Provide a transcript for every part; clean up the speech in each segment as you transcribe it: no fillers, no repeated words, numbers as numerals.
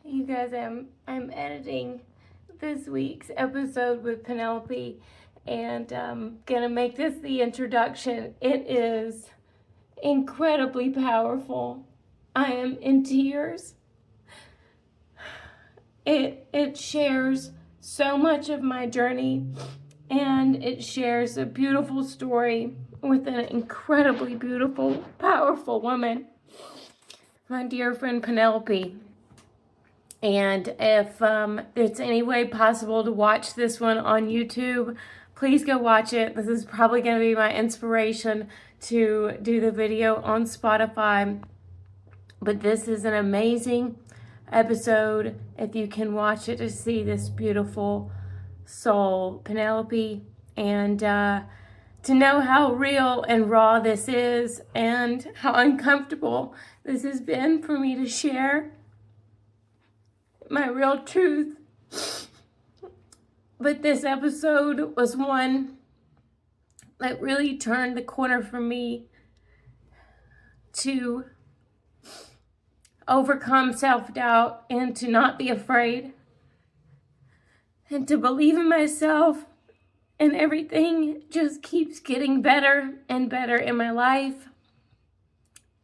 You guys, I'm editing this week's episode with Penelope, and I'm gonna make this the introduction. It is incredibly powerful. I am in tears. It shares so much of my journey, and it shares a beautiful story with an incredibly beautiful, powerful woman, my dear friend Penelope. And if it's any way possible to watch this one on YouTube, please go watch it. This is probably going to be my inspiration to do the video on Spotify. But this is an amazing episode if you can watch it to see this beautiful soul, Penelope, and to know how real and raw this is and how uncomfortable this has been for me to share my real truth. But this episode was one that really turned the corner for me to overcome self-doubt and to not be afraid and to believe in myself, and everything just keeps getting better and better in my life.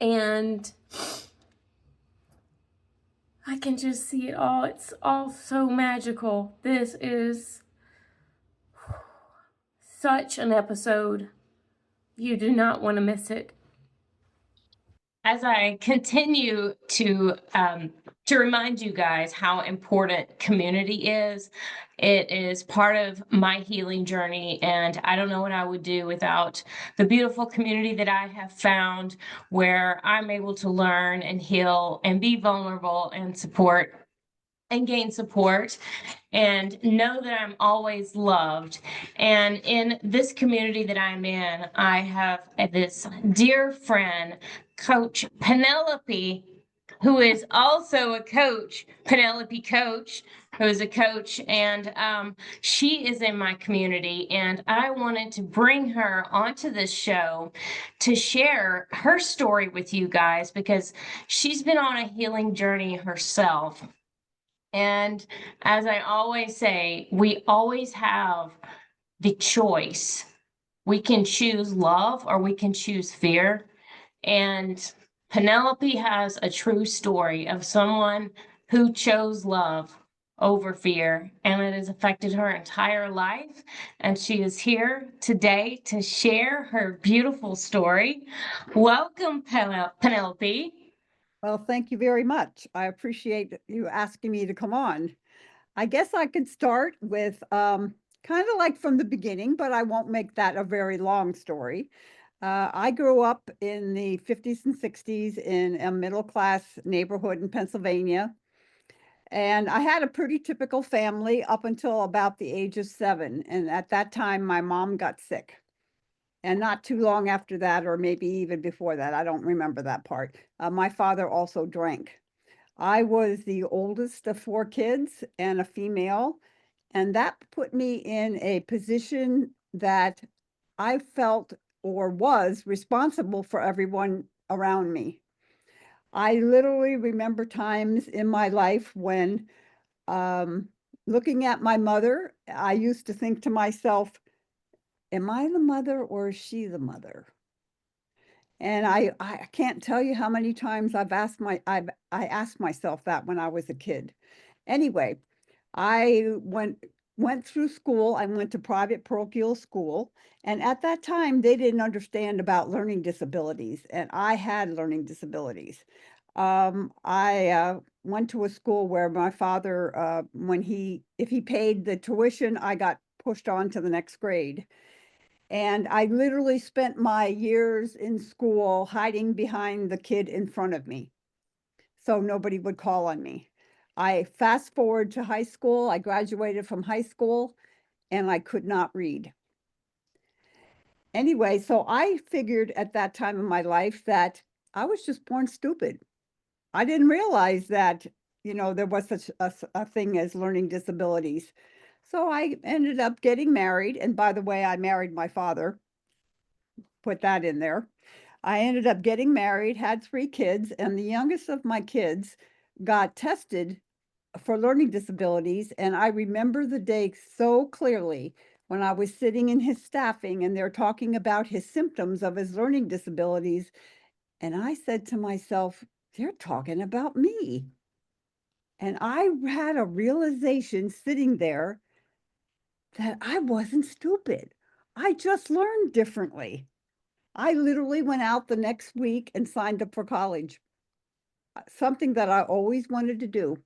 And I can just see it all. It's all so magical. This is such an episode. You do not want to miss it. As I continue to remind you guys how important community is, it is part of my healing journey, and I don't know what I would do without the beautiful community that I have found, where I'm able to learn and heal and be vulnerable and support and gain support and know that I'm always loved. And in this community that I'm in, I have this dear friend, Coach Penelope, who is also a coach, Penelope Koach, who is a coach, and she is in my community. And I wanted to bring her onto this show to share her story with you guys, because she's been on a healing journey herself. And as I always say, we always have the choice. We can choose love or we can choose fear. And Penelope has a true story of someone who chose love over fear, and it has affected her entire life. And she is here today to share her beautiful story. Welcome, Penelope. Well, thank you very much. I appreciate you asking me to come on. I guess I could start with kind of like from the beginning, but I won't make that a very long story. I grew up in the 50s and 60s in a middle class neighborhood in Pennsylvania. And I had a pretty typical family up until about the age of 7. And at that time, my mom got sick. And not too long after that, or maybe even before that, I don't remember that part. My father also drank. I was the oldest of 4 kids and a female, and that put me in a position that I felt or was responsible for everyone around me. I literally remember times in my life when, um, looking at my mother, I used to think to myself, am I the mother or is she the mother? And I can't tell you how many times I asked myself that when I was a kid. Anyway, I went through school. I went to private parochial school, and at that time they didn't understand about learning disabilities, and I had learning disabilities. I went to a school where my father, if he paid the tuition, I got pushed on to the next grade. And I literally spent my years in school hiding behind the kid in front of me, so nobody would call on me. I fast forward to high school. I graduated from high school and I could not read. Anyway, so I figured at that time in my life that I was just born stupid. I didn't realize that, there was such a thing as learning disabilities. So I ended up getting married. And by the way, I married my father, put that in there. I ended up getting married, had 3 kids, and the youngest of my kids got tested for learning disabilities. And I remember the day so clearly when I was sitting in his staffing and they're talking about his symptoms of his learning disabilities. And I said to myself, they're talking about me. And I had a realization sitting there that I wasn't stupid. I just learned differently. I literally went out the next week and signed up for college, something that I always wanted to do.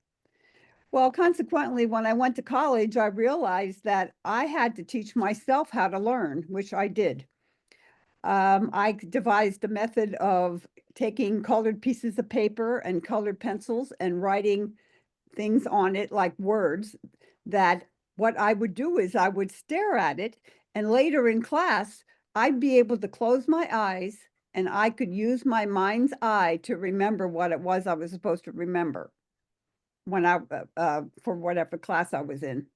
Well, consequently, when I went to college, I realized that I had to teach myself how to learn, which I did. I devised a method of taking colored pieces of paper and colored pencils and writing things on it like words, that what I would do is I would stare at it, and later in class, I'd be able to close my eyes and I could use my mind's eye to remember what it was I was supposed to remember when for whatever class I was in.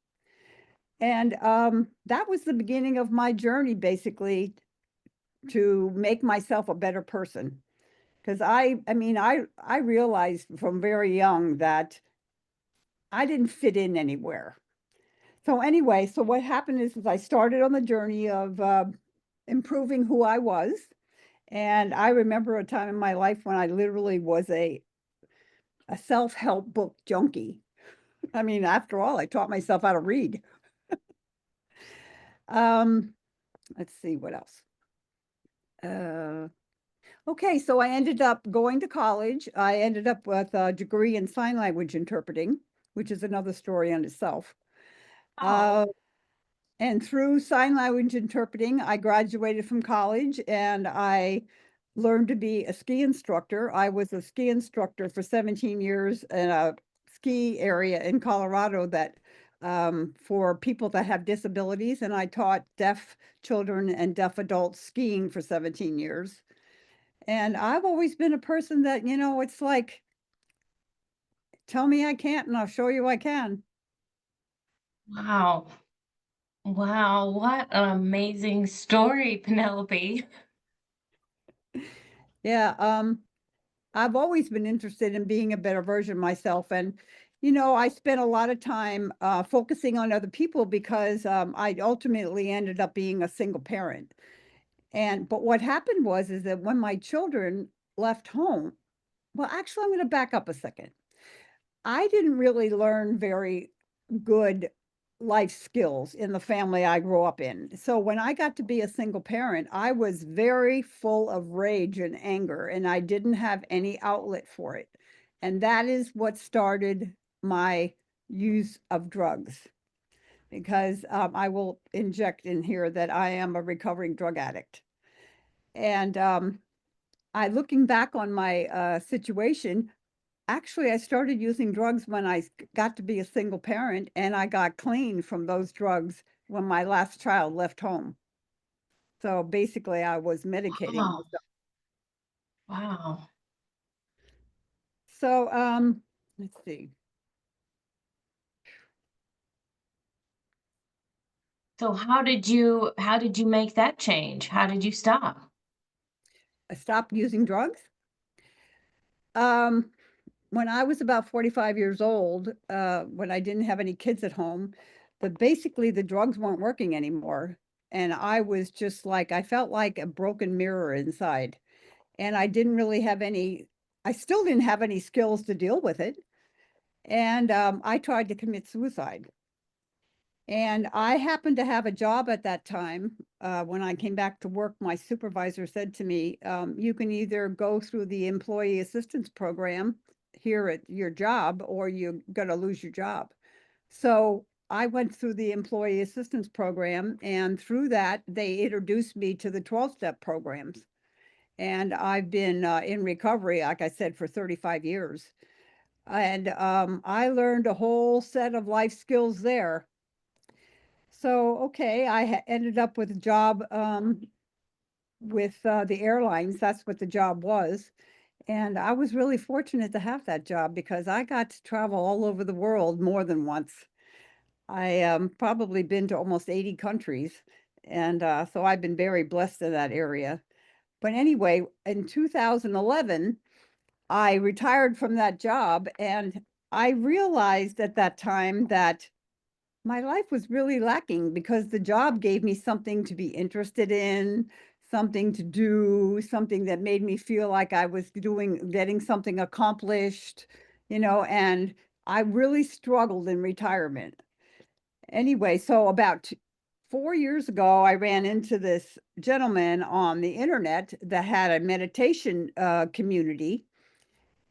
And that was the beginning of my journey, basically, to make myself a better person. Because I realized from very young that I didn't fit in anywhere. So anyway, so what happened is I started on the journey of improving who I was. And I remember a time in my life when I literally was a self-help book junkie. I mean, after all, I taught myself how to read. Um, let's see what else. Okay, so I ended up going to college. I ended up with a degree in sign language interpreting, which is another story on itself. Oh, And through sign language interpreting, I graduated from college and I learned to be a ski instructor. I was a ski instructor for 17 years in a ski area in Colorado that for people that have disabilities, and I taught deaf children and deaf adults skiing for 17 years. And I've always been a person that, it's like, tell me I can't and I'll show you I can. wow. Wow, what an amazing story, Penelope. Yeah, I've always been interested in being a better version of myself. And, I spent a lot of time focusing on other people because I ultimately ended up being a single parent. But what happened is that when my children left home, well, actually, I'm going to back up a second. I didn't really learn very good life skills in the family I grew up in. So when I got to be a single parent, I was very full of rage and anger, and I didn't have any outlet for it. And that is what started my use of drugs, because I will inject in here that I am a recovering drug addict. And looking back on my situation, actually, I started using drugs when I got to be a single parent, and I got clean from those drugs when my last child left home. So basically, I was medicating Wow, myself. wow. So let's see. So how did you make that change? How did you stop? I stopped using drugs. Um, when I was about 45 years old, when I didn't have any kids at home, basically the drugs weren't working anymore. And I was just like, I felt like a broken mirror inside. And I still didn't have any skills to deal with it. And I tried to commit suicide. And I happened to have a job at that time. When I came back to work, my supervisor said to me, you can either go through the employee assistance program here at your job, or you're going to lose your job. So I went through the employee assistance program, and through that, they introduced me to the 12-step programs. And I've been in recovery, like I said, for 35 years. And I learned a whole set of life skills there. So, okay, ended up with a job with the airlines. That's what the job was. And I was really fortunate to have that job because I got to travel all over the world more than once. I probably been to almost 80 countries. And so I've been very blessed in that area. But anyway, in 2011, I retired from that job and I realized at that time that my life was really lacking because the job gave me something to be interested in, something to do, something that made me feel like I was getting something accomplished, and I really struggled in retirement. Anyway, so about 4 years ago, I ran into this gentleman on the internet that had a meditation community.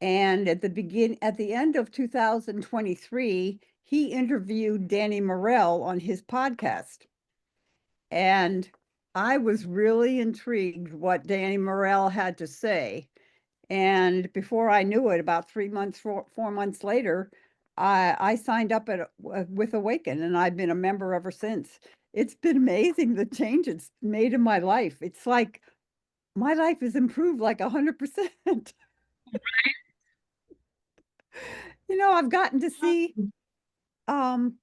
And at the end of 2023, he interviewed Danny Morell on his podcast. And I was really intrigued what Danny Morell had to say. And before I knew it, about 3 months, 4 months later, I signed up with Awaken, and I've been a member ever since. It's been amazing the change it's made in my life. It's like my life has improved like 100%. I've gotten to see, um,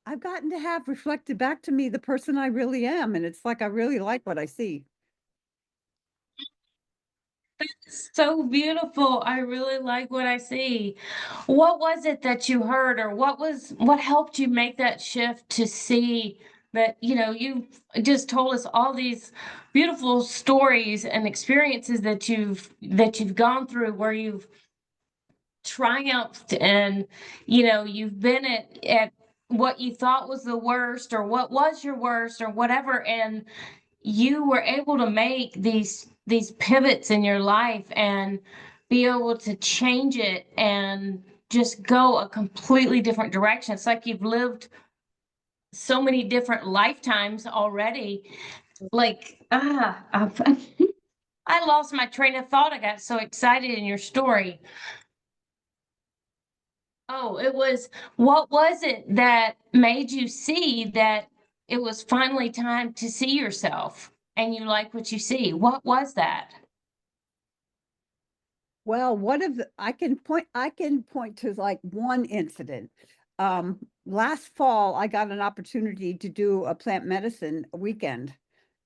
I've gotten to have reflected back to me the person I really am, and it's like I really like what I see. So beautiful. I really like what I see. What was it that you heard, or what helped you make that shift to see that, you just told us all these beautiful stories and experiences that you've gone through where you've triumphed, and you've been at what you thought was the worst, or what was your worst, or whatever, and you were able to make these pivots in your life and be able to change it and just go a completely different direction. It's like you've lived so many different lifetimes already. Like, I lost my train of thought. I got so excited in your story. Oh, what was it that made you see that it was finally time to see yourself and you like what you see? What was that? Well, I can point to like one incident. Last fall, I got an opportunity to do a plant medicine weekend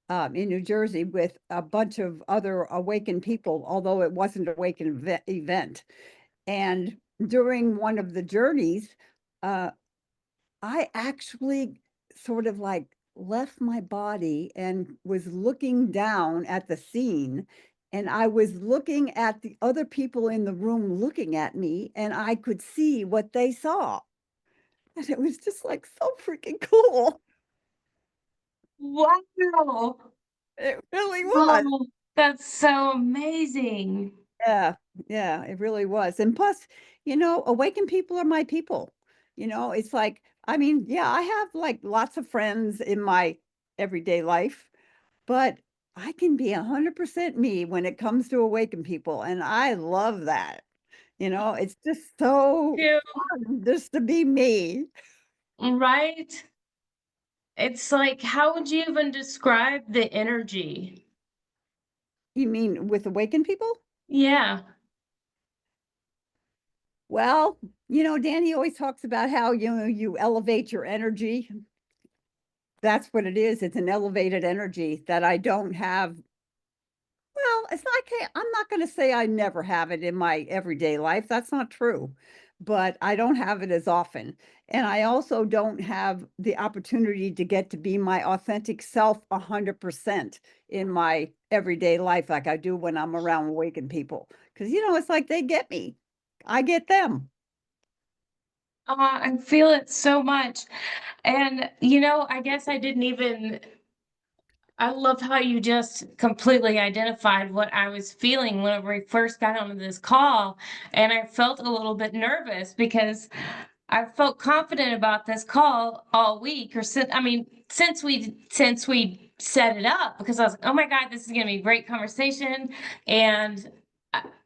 in New Jersey with a bunch of other Awakened people, although it wasn't an Awakened event. And during one of the journeys, uh, I actually sort of like left my body and was looking down at the scene. And I was looking at the other people in the room looking at me, and I could see what they saw. And it was just like so freaking cool. Wow. It really was. Oh, that's so amazing. Yeah, yeah, it really was. And plus, Awakened people are my people. It's like, I mean, yeah, I have like lots of friends in my everyday life, but I can be 100% me when it comes to Awakened people. And I love that. It's just so Yeah. fun just to be me. Right? It's like, how would you even describe the energy? You mean with Awakened people? Yeah. Well, Danny always talks about how, you elevate your energy. That's what it is. It's an elevated energy that I don't have. Well, it's not, okay. I'm not going to say I never have it in my everyday life. That's not true. But I don't have it as often. And I also don't have the opportunity to get to be my authentic self 100% in my everyday life like I do when I'm around Awakened people. Because, it's like they get me. I get them. I feel it so much. And, I guess I love how you just completely identified what I was feeling whenever we first got onto this call. And I felt a little bit nervous because I felt confident about this call all week, or since we set it up, because I was like, oh my God, this is going to be a great conversation. And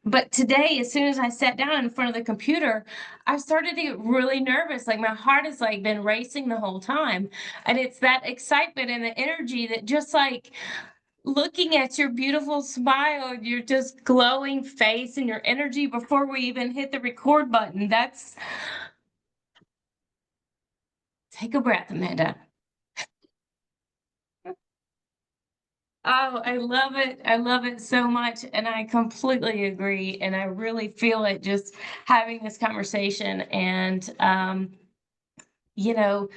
but today, as soon as I sat down in front of the computer, I started to get really nervous. Like my heart has like been racing the whole time. And it's that excitement and the energy that just like looking at your beautiful smile, your just glowing face and your energy before we even hit the record button. That's Take a breath, Amanda. Oh, I love it. I love it so much. And I completely agree. And I really feel it just having this conversation. And, you know,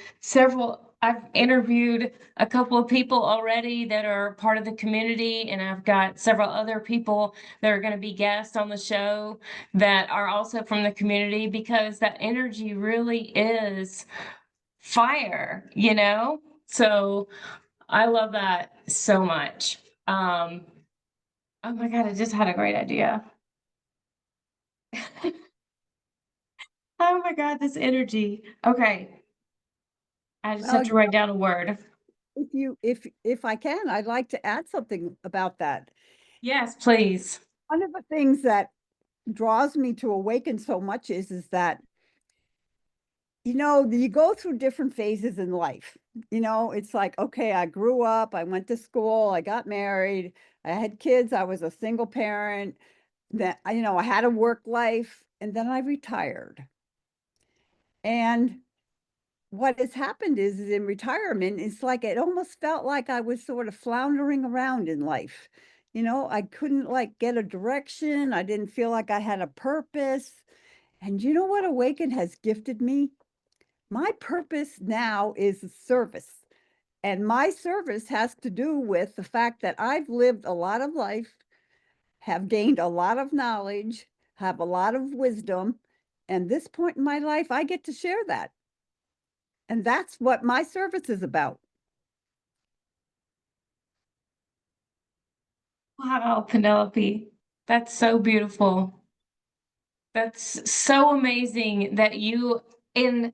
I've interviewed a couple of people already that are part of the community, and I've got several other people that are going to be guests on the show that are also from the community because that energy really is fire, you know? So I love that so much. Um, oh my God, I just had a great idea. Oh my God, this energy. Okay, I just have Well, to write down a word. if I can, I'd like to add something about that. Yes, please. One of the things that draws me to Awaken so much is that, you go through different phases in life. It's like, okay, I grew up, I went to school, I got married, I had kids, I was a single parent, then, I had a work life, and then I retired. And what has happened is in retirement, it's like it almost felt like I was sort of floundering around in life. I couldn't like get a direction. I didn't feel like I had a purpose. And you know what Awaken has gifted me? My purpose now is service. And my service has to do with the fact that I've lived a lot of life, have gained a lot of knowledge, have a lot of wisdom. And this point in my life, I get to share that. And that's what my service is about. Wow, Penelope, that's so beautiful. That's so amazing that you in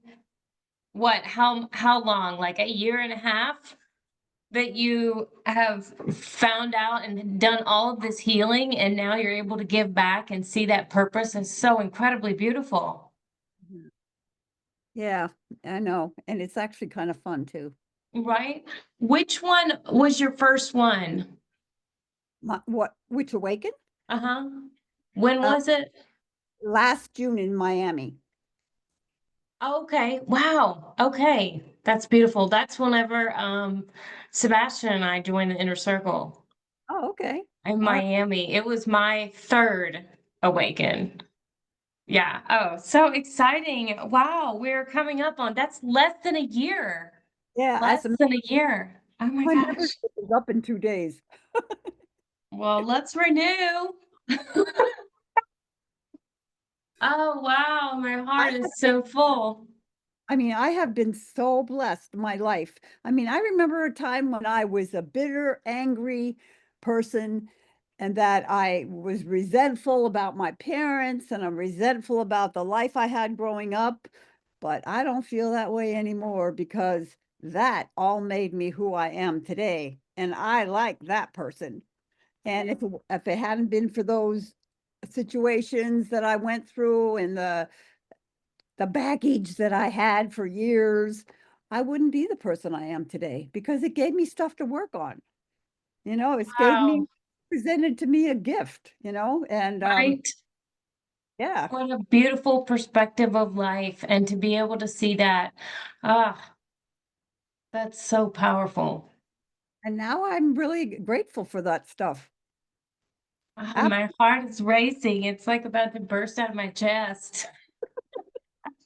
how long? Like a year and a half that you have found out and done all of this healing and now you're able to give back and see that purpose is so incredibly beautiful. Mhm. Yeah, I know. And it's actually kind of fun too. Right? Which one was your first one? Which Awaken? Uh-huh. When Uh, was it? last June in Miami. Okay. Wow. Okay. That's beautiful. That's whenever Sebastian and I joined the inner circle Oh, okay. in All right. Miami. It was my third Awaken. Yeah. Oh, so exciting. Wow. We're coming up on that's less than a year. Yeah, Less than a year. Oh my my gosh. membership is up in 2 days. Well, let's renew. Oh, wow. My I heart is so full. I mean, I have been so blessed my life. I mean, I remember a time when I was a bitter, angry person and that I was resentful about my parents and I'm resentful about the life I had growing up. But I don't feel that way anymore because that all made me who I am today. And I like that person. And if it hadn't been for those situations that I went through and the baggage that I had for years, I wouldn't be the person I am today because it gave me stuff to work on. It's gave Wow. me presented to me a gift, and Right? yeah. What a beautiful perspective of life. And to be able to see that, ah, that's so powerful. And now I'm really grateful for that stuff. Ah, Ab- my heart is racing. It's like about to burst out of my chest.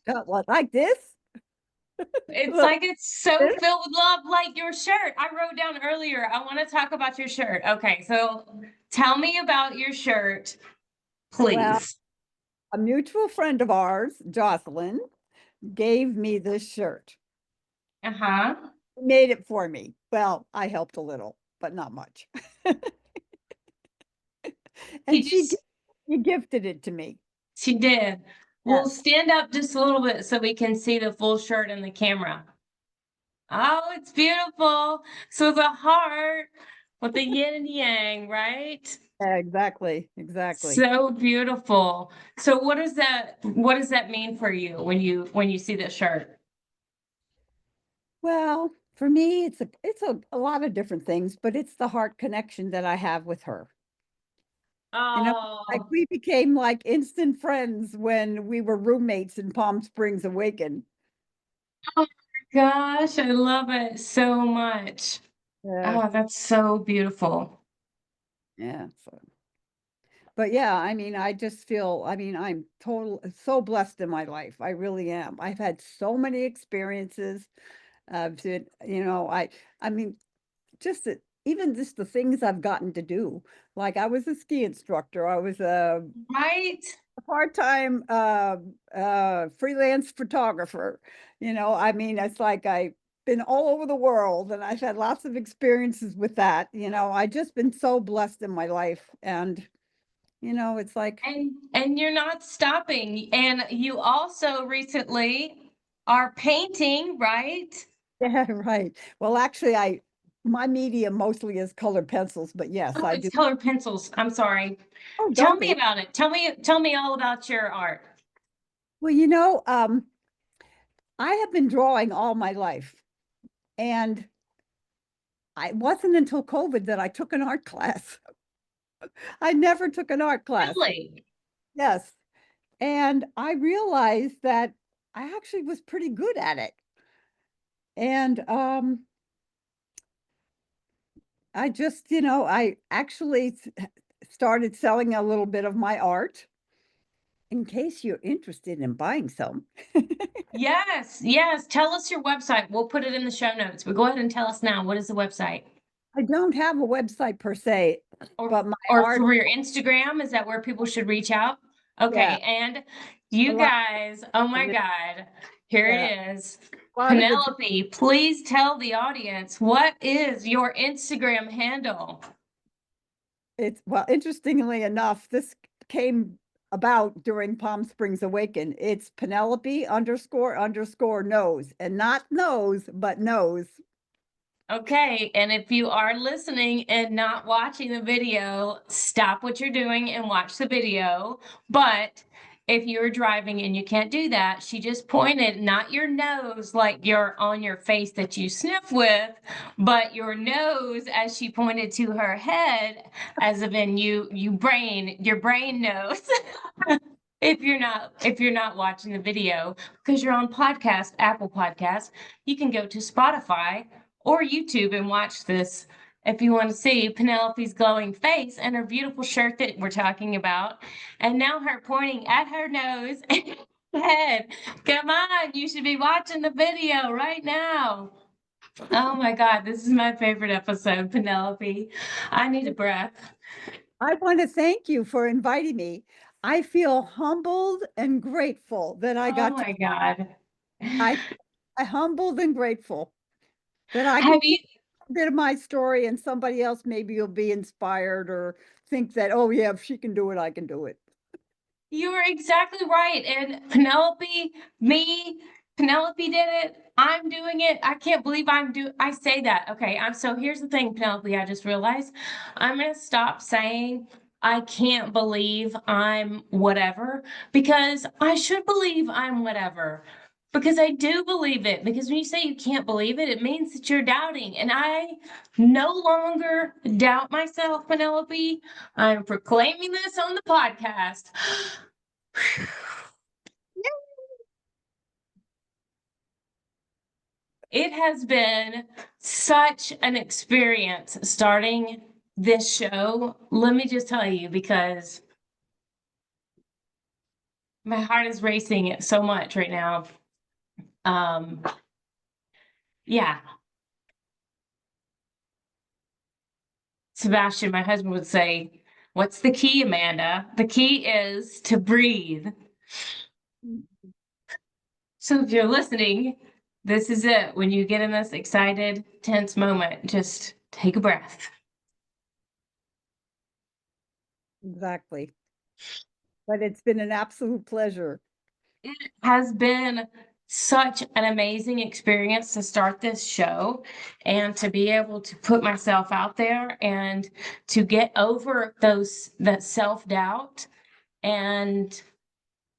What, like this? It's Look, like it's so this? filled with love, like your shirt. I wrote down earlier, I want to talk about your shirt. Okay, so tell me about your shirt, Well, please. a mutual friend of ours, Jocelyn, gave me this shirt. Uh-huh. Made it for me. Well, I helped a little, but not much. He And just, she gifted it to me. she did. We'll Yes, stand up just a little bit so we can see the full shirt in the camera. Oh, it's beautiful. So the heart with the yin and yang, right? exactly, exactly. So beautiful. So what does that mean for you when you see this shirt? Well, for me, it's a lot of different things, but it's the heart connection that I have with her. You know, like Oh, we became like instant friends when we were roommates in Palm Springs Awaken. oh my gosh, I love it so much. Yeah, Oh, that's so beautiful. yeah. But yeah, I mean, I just feel, I mean, I'm so blessed in my life. I really am. I've had so many experiences. I mean, even just the things I've gotten to do. Like I was a ski instructor. I was a Right? part-time freelance photographer. I mean, it's like I've been all over the world and I've had lots of experiences with that. I just been so blessed in my life. And, it's like, And you're not stopping. And you also recently are painting, right? yeah, right. Well, actually, my medium mostly is colored pencils, but yes, Oh, I it's do. colored pencils. I'm sorry. Oh, Tell don't me be. about it. Tell me all about your art. Well, I have been drawing all my life, and it wasn't until COVID that I took an art class. I never took an art class. Really? Yes. And I realized that I actually was pretty good at it. And I just, I actually started selling a little bit of my art in case you're interested in buying some. Yes, yes. Tell us your website. We'll put it in the show notes, but go ahead and tell us now. What is the website? I don't have a website per se, Or but my or art, through your Instagram? Is that where people should reach out? yeah, Okay, and a you lot guys, oh my of it, God, here yeah, it is. a lot of it's Penelope, please tell the audience what is your Instagram handle? well, interestingly enough, this came about during Palm Springs Awaken. It's Penelope __ knows, and not knows, but knows. Okay, and if you are listening and not watching the video, stop what you're doing and watch the video. But if you're driving and you can't do that, she just pointed not your nose like you're on your face that you sniff with, but your nose as she pointed to her head, as if in your brain knows. If you're not watching the video because you're on podcast, Apple Podcast, you can go to Spotify or YouTube and watch this if you want to see Penelope's glowing face and her beautiful shirt that we're talking about. And now her pointing at her nose and head. Come on, you should be watching the video right now. Oh my God, this is my favorite episode, Penelope. I need a breath. I want to thank you for inviting me. I feel humbled and grateful that I Oh got to, my God. I, I humbled and grateful that I Have can you a bit of my story and somebody else maybe will be inspired or think that, oh yeah, if she can do it, I can do it. You are exactly right. And Penelope did it. I'm doing it. I can't believe I say that. Okay. So here's the thing, Penelope, I just realized I'm going to stop saying I can't believe I'm whatever because I should believe I'm whatever. Because I do believe it. Because when you say you can't believe it, it means that you're doubting. And I no longer doubt myself, Penelope. I'm proclaiming this on the podcast. It has been such an experience starting this show. Let me just tell you, because my heart is racing so much right now. Um, yeah, Sebastian, my husband would say, "What's the key, Amanda? The key is to breathe." So if you're listening, this is it. When you get in this excited, tense moment, just take a breath. Exactly. But it's been an absolute pleasure. It has been such an amazing experience to start this show and to be able to put myself out there and to get over that self-doubt. And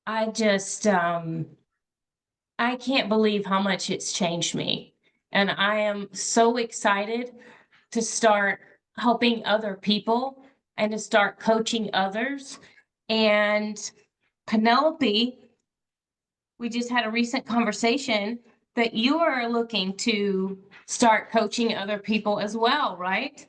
I just I can't believe how much it's changed me. And I am so excited to start helping other people and to start coaching others. And Penelope, we just had a recent conversation that you are looking to start coaching other people as well, right?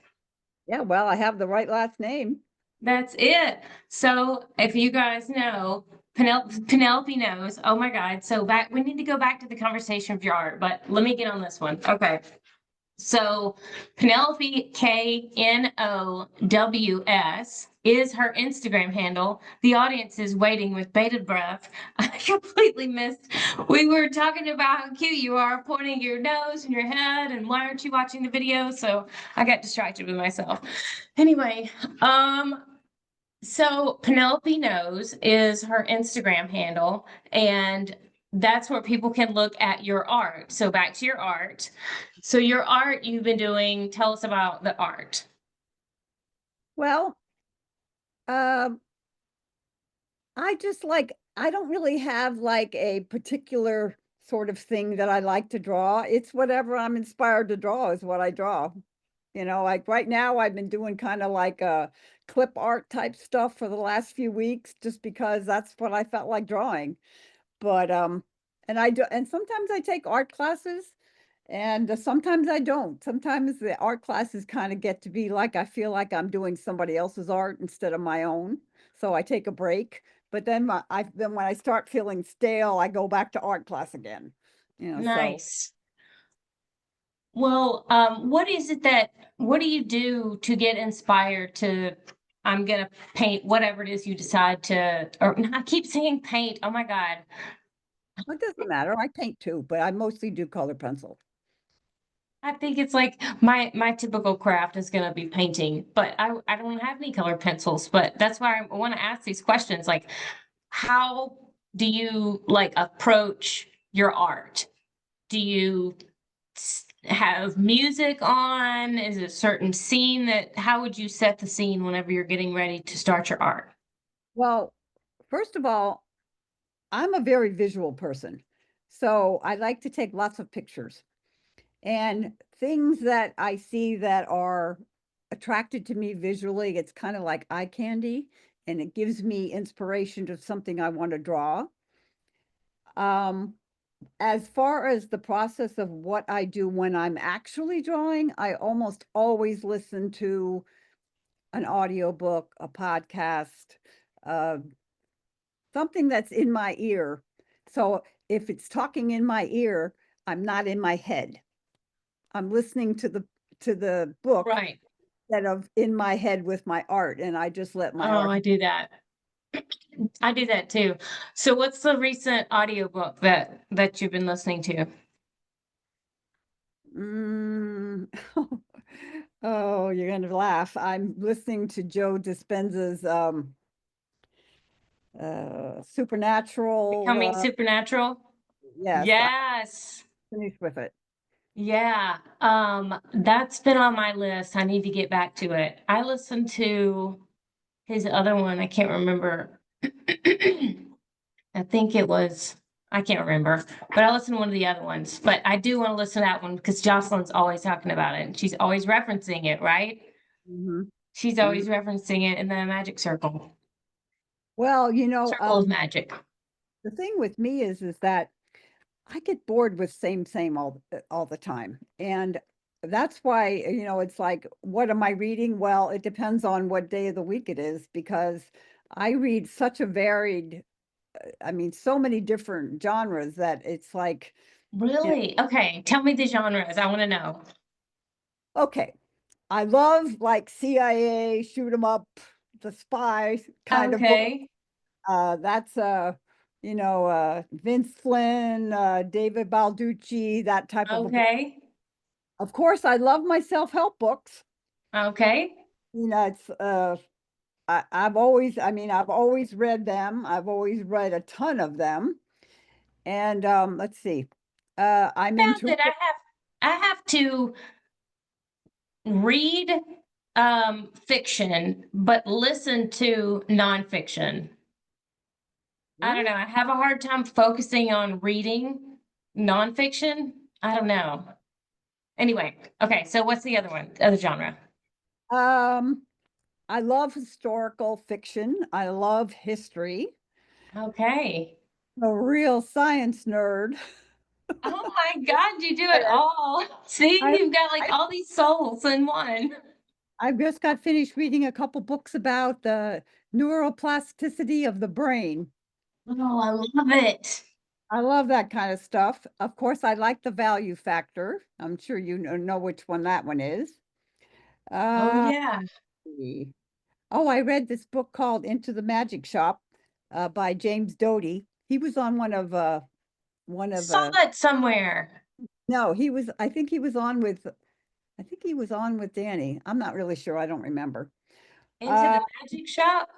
Yeah, well, I have the right last name. That's it. So if you guys know, Penelope knows. Oh my God. So back, we need to go back to the conversation of your art, but let me get on this one. Okay. So Penelope Knows is her Instagram handle. The audience is waiting with bated breath. I completely missed. We were talking about how cute you are, pointing your nose and your head, and why aren't you watching the video? So I got distracted with myself. Anyway, so Penelope Knows is her Instagram handle, and that's where people can look at your art. So back to your art. So your art you've been doing, tell us about the art. Well, um, I just like, I don't really have like a particular sort of thing that I like to draw. It's whatever I'm inspired to draw is what I draw. Like right now I've been doing kind of like clip art type stuff for the last few weeks just because that's what I felt like drawing. But and I do, and sometimes I take art classes and sometimes I don't. Sometimes the art classes kind of get to be like I feel like I'm doing somebody else's art instead of my own. So I take a break. But then then when I start feeling stale, I go back to art class again. So Nice. Well, what is it that, what do you do to get inspired to, I'm gonna paint whatever it is you decide to, or I keep saying paint. Oh my God. it doesn't matter. I paint too, but I mostly do color pencil. I think it's like my typical craft is gonna be painting, but I don't have any color pencils. But that's why I want to ask these questions. Like, how do you like approach your art? Do you have music on? Is it a certain scene that? How would you set the scene whenever you're getting ready to start your art? Well, first of all, I'm a very visual person. So I like to take lots of pictures. And things that I see that are attracted to me visually, it's kind of like eye candy, and it gives me inspiration to something I want to draw. Um, as far as the process of what I do when I'm actually drawing, I almost always listen to an audiobook, a podcast, uh, something that's in my ear. So if it's talking in my ear, I'm not in my head. I'm listening to the book Right. instead of in my head with my art, and I just let my Oh, art. I do that. I do that too. So what's the recent audiobook that you've been listening to? Mm. Oh, you're gonna laugh. I'm listening to Joe Dispenza's Supernatural. Becoming Supernatural? Yes, I Yes. finished with it. Yeah. That's been on my list. I need to get back to it. I listened to his other one. I can't remember. I think it was, I can't remember, but I listened to one of the other ones. But I do want to listen to that one because Jocelyn's always talking about it and she's always referencing it, right? Mhm, She's mhm. always referencing it in the magic circle, Well, circle of magic. the thing with me is that I get bored with same all the time. And that's why, it's like, what am I reading? Well, it depends on what day of the week it is because I read such a varied, I mean, so many different genres that it's like, you Really? Okay. Tell me the genres. I want to know. okay, I love like CIA, shoot 'em up, the spy kind of book. Okay. That's Vince Flynn, David Balducci, that type of a book. Okay. Of course, I love my self-help books. Okay. It's I've always read them. I've always read a ton of them. And let's see. I'm Found into that I have to read fiction, but listen to nonfiction. I don't really? know. I have a hard time focusing on reading nonfiction. I don't know. Anyway, okay. So what's the other one? Other genre? Um, I love historical fiction. I love history. Okay. I'm a real science nerd. Oh my God, you do it all. See, I, you've got like I, all these souls in one. I just got finished reading a couple books about the neuroplasticity of the brain. Oh, I love it. I love that kind of stuff. Of course, I like the value factor. I'm sure you know which one that one is. Oh Uh, yeah. oh, I read this book called Into the Magic Shop by James Doty. He was on one of Saw that somewhere. no, he was I think he was on with I think he was on with Danny. I'm not really sure. I don't remember. Into Uh the magic shop.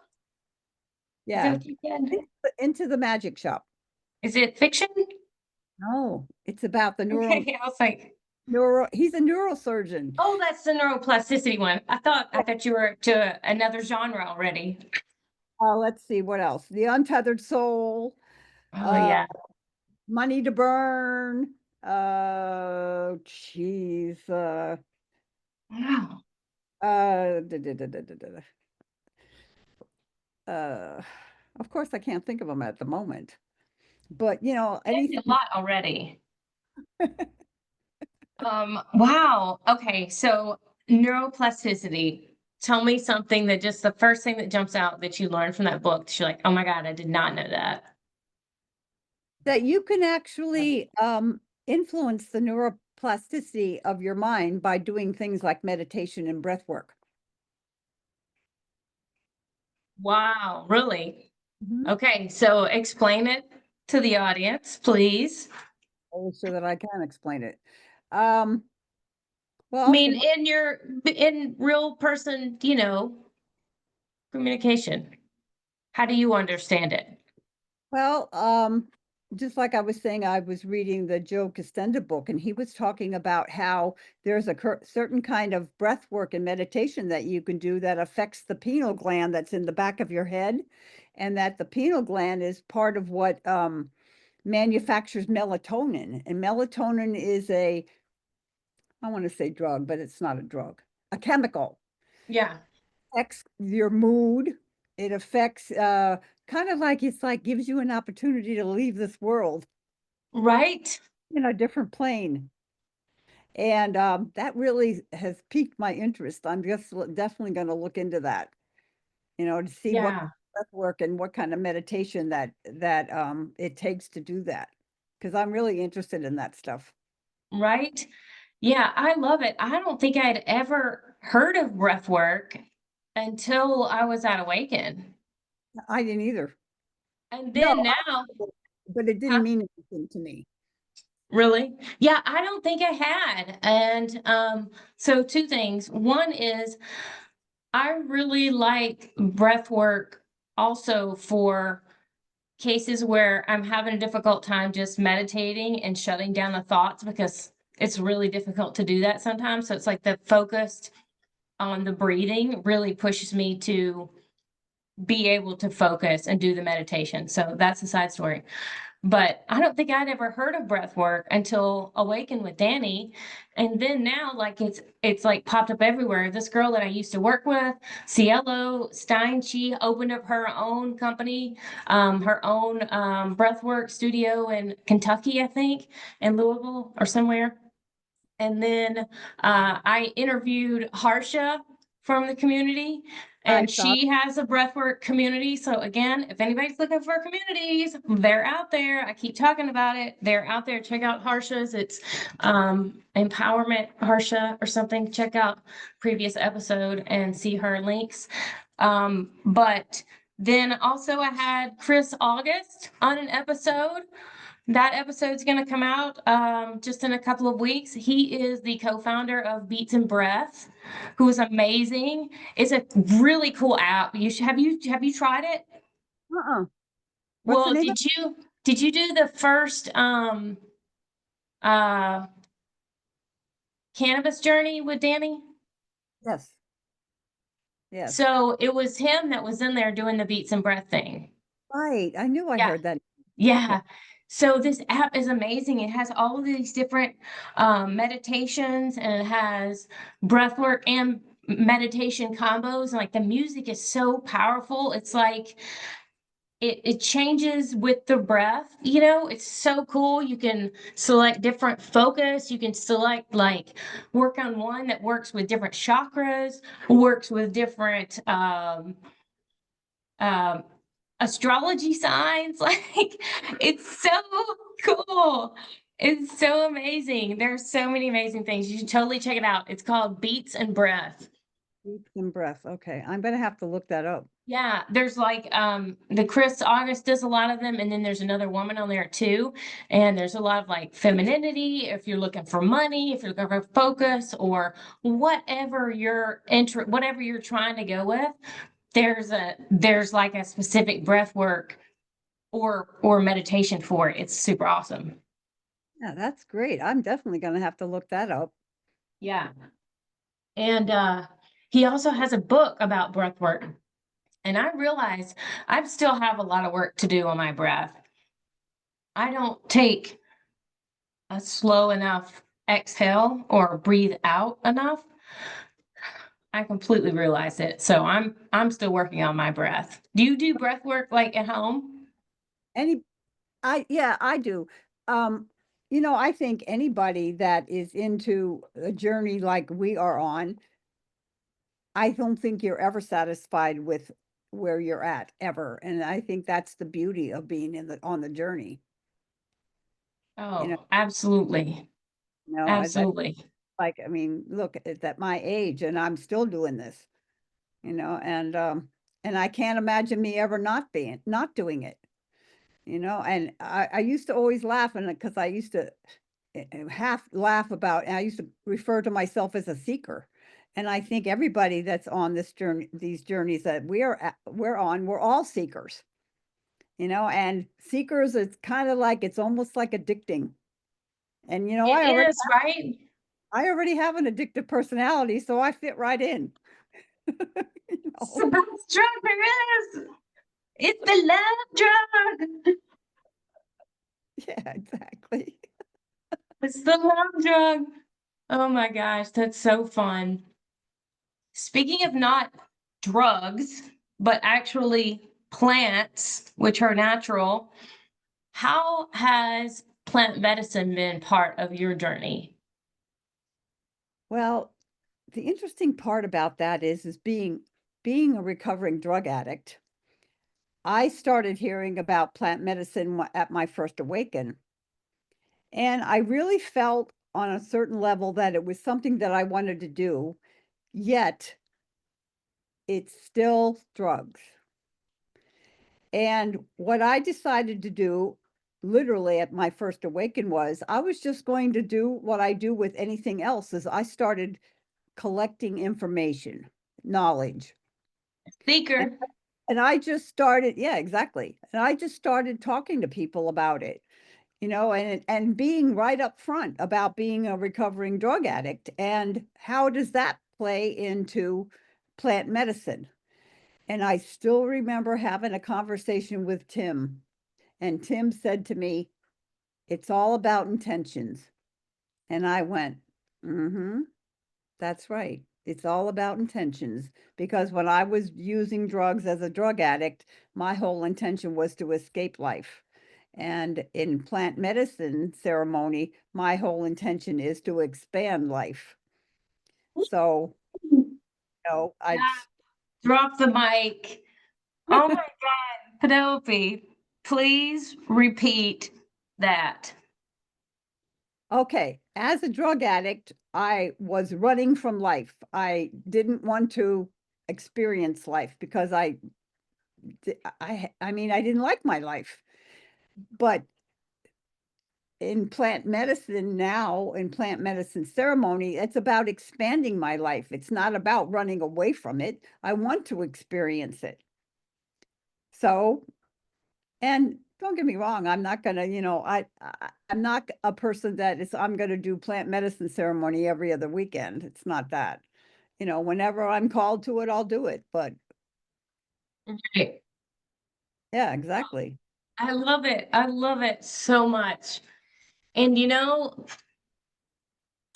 Is that yeah. what you said? Into the Magic Shop. Is it fiction? No, it's about the Okay, I was like, he's a neurosurgeon. oh, that's the neuroplasticity one. I thought you were to another genre already. Let's see what else. The Untethered Soul, Oh uh yeah. Money to Burn, geez, Wow. da, da, da, da, da, da. Uh, of course, I can't think of them at the moment. But Named anything. a lot already. Wow. Okay, so neuroplasticity. Tell me something that just the first thing that jumps out that you learned from that book that you're like, oh my God, I did not know that. That you can actually influence the neuroplasticity of your mind by doing things like meditation and breath work. Wow, really? Mhm. Okay, so explain it to the audience, please. So that I can explain it. Um, I well, mean, in real person, communication. How do you understand it? well, just like I was saying, I was reading the Joe Costenda book, and he was talking about how there's a certain kind of breath work and meditation that you can do that affects the pineal gland that's in the back of your head, and that the pineal gland is part of what manufactures melatonin. And melatonin is I want to say drug, but it's not a drug, a chemical. Yeah, Affects your mood. It affects kind of like it's like gives you an opportunity to leave this world right? in a different plane. And that really has piqued my interest. I'm just definitely going to look into that, to see what Yeah, breath work and what kind of meditation that it takes to do that. Because I'm really interested in that stuff. right? Yeah, I love it. I don't think I'd ever heard of breath work until I was at Awaken. I didn't either. And No, then now, but it didn't huh? mean anything to me. Really? Yeah, I don't think I had. And so two things. One is I really like breath work also for cases where I'm having a difficult time just meditating and shutting down the thoughts because it's really difficult to do that sometimes. So it's like the focused on the breathing really pushes me to be able to focus and do the meditation. So that's a side story. But I don't think I'd ever heard of breath work until Awaken with Danny. And then now like it's like popped up everywhere. This girl that I used to work with, Cielo Stein, she opened up her own company, her own breathwork studio in Kentucky, I think, in Louisville or somewhere. And then I interviewed Harsha from the community, I and saw. she has a breathwork community. So, again, if anybody's looking for communities, they're out there. I keep talking about it. They're out there. Check out Harsha's. It's Empowerment Harsha or something. Check out previous episode and see her links. But then also, I had Chris August on an episode. That episode's going to come out just in a couple of weeks. He is the co-founder of Beats and Breath, who is amazing. It's a really cool app. You should have you tried it? Uh-uh. What's the Well, name of did you do the first uh cannabis journey with Danny? Yes. Yes. So it was him that was in there doing the Beats and Breath thing. Right. I knew I Yeah. heard that. Yeah. Yeah. So this app is amazing. It has all of these different meditations and it has breath work and meditation combos. And like the music is so powerful. It's like it changes with the breath, you know, it's so cool. You can select different focus. You can select like work on one that works with different chakras, works with different um astrology signs. Like it's so cool. It's so amazing. There's so many amazing things. You should totally check it out. It's called Beats and Breath. Deep in breath. Okay, I'm gonna have to look that up. Yeah, there's like the Chris August does a lot of them, and then there's another woman on there too. And there's a lot of like femininity, if you're looking for money, if you're looking for focus, or whatever you're trying to go with, there's like a specific breath work or meditation for it. It's super awesome. Yeah, that's great. I'm definitely gonna have to look that up. Yeah. And he also has a book about breath work. And I realize I still have a lot of work to do on my breath. I don't take a slow enough exhale or breathe out enough. I completely realize it. So I'm still working on my breath. Do you do breath work like at home? Any, yeah, I do. Um, I think anybody that is into a journey like we are on, I don't think you're ever satisfied with where you're at ever. And I think that's the beauty of being on the journey. You know, Oh, absolutely. that's Absolutely. like, I mean, look, it's at my age and I'm still doing this, and I can't imagine me ever not doing it. And I used to always laugh, and because I used to half laugh about, and I used to refer to myself as a seeker. And I think everybody that's on this journey, these journeys that we're on, we're all seekers, and seekers, it's kind of like, it's almost like addicting. And, It is, right? I already have an addictive personality, so I fit right in. You It's know? the best drug there is. It's the love drug. Yeah, exactly. It's the love drug. Oh my gosh, that's so fun. Speaking of not drugs, but actually plants, which are natural, how has plant medicine been part of your journey? Well, the interesting part about that is being a recovering drug addict. I started hearing about plant medicine at my first Awaken, and I really felt on a certain level that it was something that I wanted to do, yet it's still drugs. And what I decided to do literally at my first Awaken was I was just going to do what I do with anything else, is I started collecting information, knowledge. And, Seeker. and I just started, yeah, exactly. And I just started talking to people about it, and being right up front about being a recovering drug addict and how does that play into plant medicine. And I still remember having a conversation with Tim, and Tim said to me, "It's all about intentions." And I went, "Mm-hmm. That's right. It's all about intentions." Because when I was using drugs as a drug addict, my whole intention was to escape life. And in plant medicine ceremony, my whole intention is to expand life. So, I, Drop the mic. Oh my God, Penelope, please repeat that. okay, as a drug addict, I was running from life. I didn't want to experience life because I mean, I didn't like my life. But in plant medicine now, in plant medicine ceremony, it's about expanding my life. It's not about running away from it. I want to experience it. So, and don't get me wrong, I'm not gonna, I'm not a person that is, I'm gonna do plant medicine ceremony every other weekend. It's not that. Whenever I'm called to it, I'll do it. But Right. yeah, exactly. I love it. I love it so much. And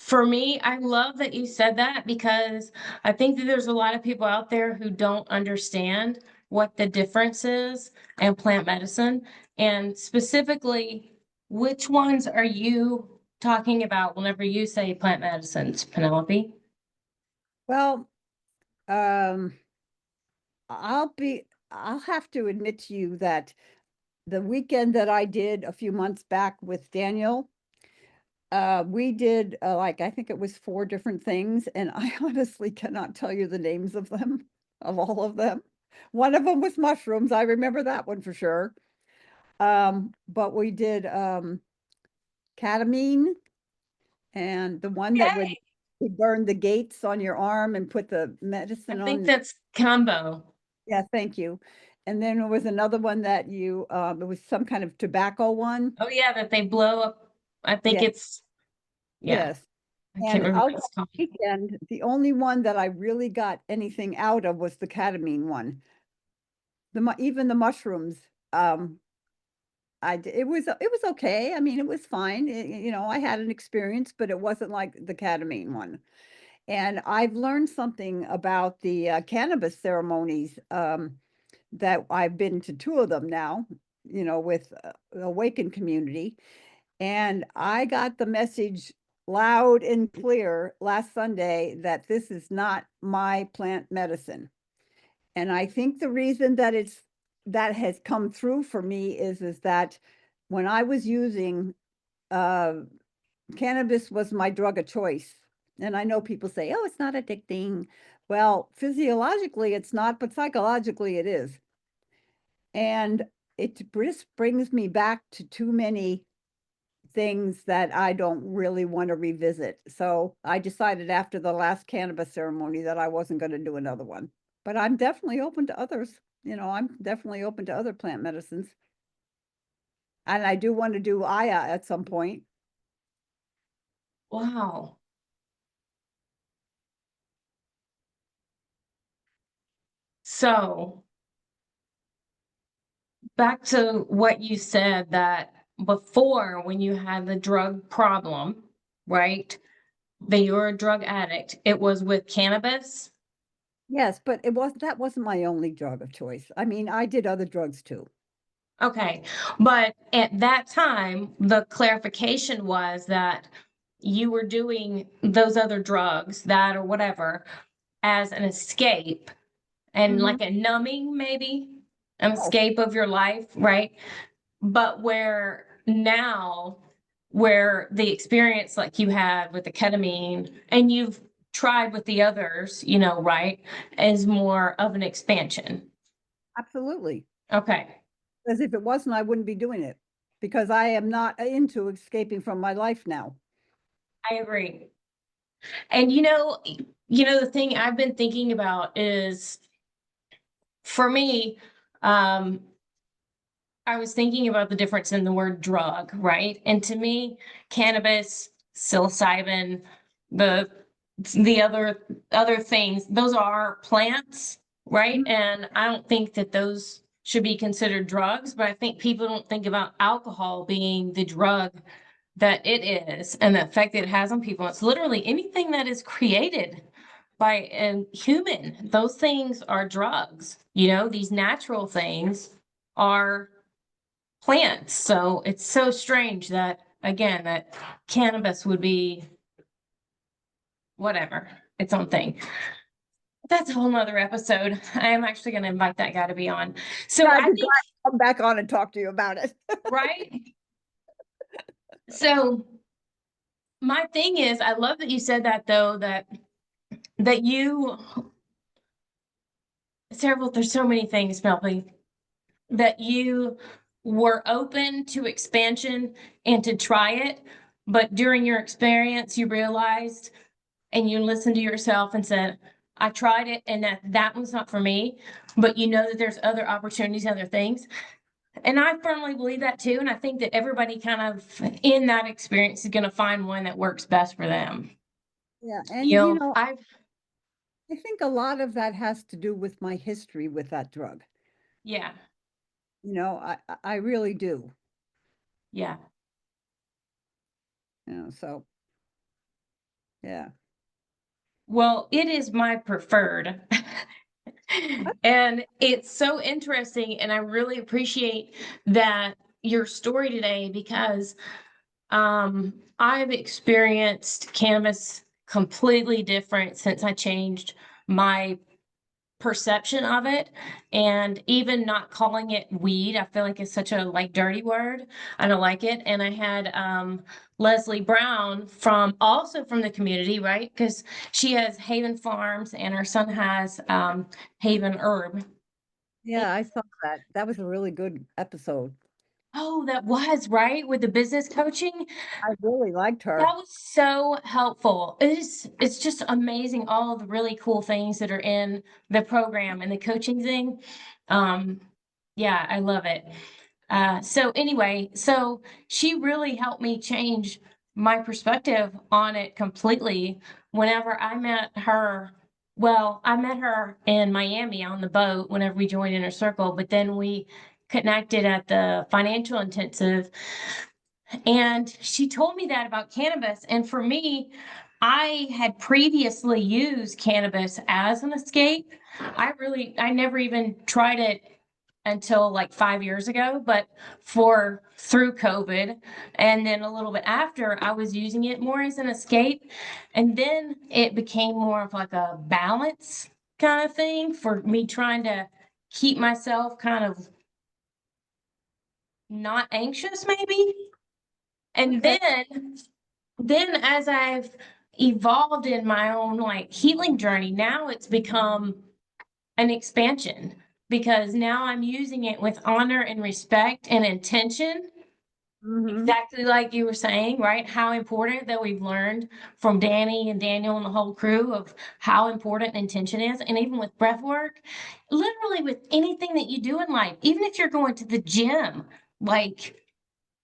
for me, I love that you said that because I think that there's a lot of people out there who don't understand what the difference is in plant medicine, and specifically, which ones are you talking about whenever you say plant medicines, Penelope? Well, um, I'll have to admit to you that the weekend that I did a few months back with Daniel, we did like, I think it was 4 different things, and I honestly cannot tell you the names of them, of all of them. One of them was mushrooms. I remember that one for sure. But we did ketamine, and the one that would Okay. burn the gates on your arm and put the I medicine think on. that's combo. Yeah, thank you. And then there was another one that it was some kind of tobacco one. Oh yeah, that they blow up. I think Yeah, it's, yeah, yes. I can't And remember out what that it's called. weekend, the only one that I really got anything out of was the ketamine one. Even the mushrooms, um, it was okay. I mean, it was fine. I had an experience, but it wasn't like the ketamine one. And I've learned something about the cannabis ceremonies, that I've been to 2 of them now, with the Awaken community. And I got the message loud and clear last Sunday that this is not my plant medicine. And I think the reason that has come through for me is that when I was using uh, cannabis was my drug of choice. And I know people say, oh, it's not addicting. Well, physiologically it's not, but psychologically it is. And it just brings me back to too many things that I don't really want to revisit. So I decided after the last cannabis ceremony that I wasn't going to do another one. But I'm definitely open to others. I'm definitely open to other plant medicines. And I do want to do Aya at some point. Wow. So back to what you said that before when you had the drug problem, right? That you're a drug addict, it was with cannabis. Yes, but that wasn't my only drug of choice. I mean, I did other drugs too. Okay. But at that time, the clarification was that you were doing those other drugs, that or whatever, as an escape and Mhm. like a numbing, maybe an Oh, escape of your life, right? But where now, where the experience like you had with the ketamine and you've tried with the others, right, is more of an expansion. absolutely. Okay. As if it wasn't, I wouldn't be doing it because I am not into escaping from my life now. I agree. And the thing I've been thinking about is for me, um, I was thinking about the difference in the word drug, right? And to me, cannabis, psilocybin, the the other things, those are plants, right? Mhm. And I don't think that those should be considered drugs, but I think people don't think about alcohol being the drug that it is and the effect that it has on people. It's literally anything that is created by a human. Those things are drugs. These natural things are plants. So it's so strange that, again, that cannabis would be whatever, its own thing. That's a whole nother episode. I am actually going to invite that guy to be on. Yeah, So I'd I be glad think, to come back on and talk to you about it. right? So my thing is, I love that you said that though, that you several, there's so many things, Melody, that you were open to expansion and to try it, but during your experience, you realized and you listened to yourself and said, I tried it and that one's not for me, but you know that there's other opportunities, other things. And I firmly believe that too. And I think that everybody kind of in that experience is going to find one that works best for them. Yeah, and I've, I think a lot of that has to do with my history with that drug. yeah, I really do. yeah. So yeah. Well, it is my preferred. And it's so interesting, and I really appreciate that your story today because I've experienced cannabis completely different since I changed my perception of it, and even not calling it weed. I feel like it's such a like dirty word. I don't like it. And I had Leslie Brown from also from the community, right? Because she has Haven Farms and her son has Haven Herb. Yeah, I saw that. That was a really good episode. Oh, that was right with the business coaching. I really liked That her. was so helpful. It's just amazing all of the really cool things that are in the program and the coaching thing. Um, yeah, I love it. So anyway, so she really helped me change my perspective on it completely whenever I met her. Well, I met her in Miami on the boat whenever we joined Inner Circle, but then we connected at the financial intensive, and she told me that about cannabis. And for me, I had previously used cannabis as an escape. I never even tried it until like 5 years ago, but for through COVID and then a little bit after, I was using it more as an escape. And then it became more of like a balance kind of thing for me trying to keep myself kind of not anxious, maybe. And Okay. then as I've evolved in my own like healing journey, now it's become an expansion because now I'm using it with honor and respect and intention. Hmm. Exactly like you were saying, right? How important that we've learned from Danny and Daniel and the whole crew of how important intention is. And even with breath work, literally with anything that you do in life, even if you're going to the gym, like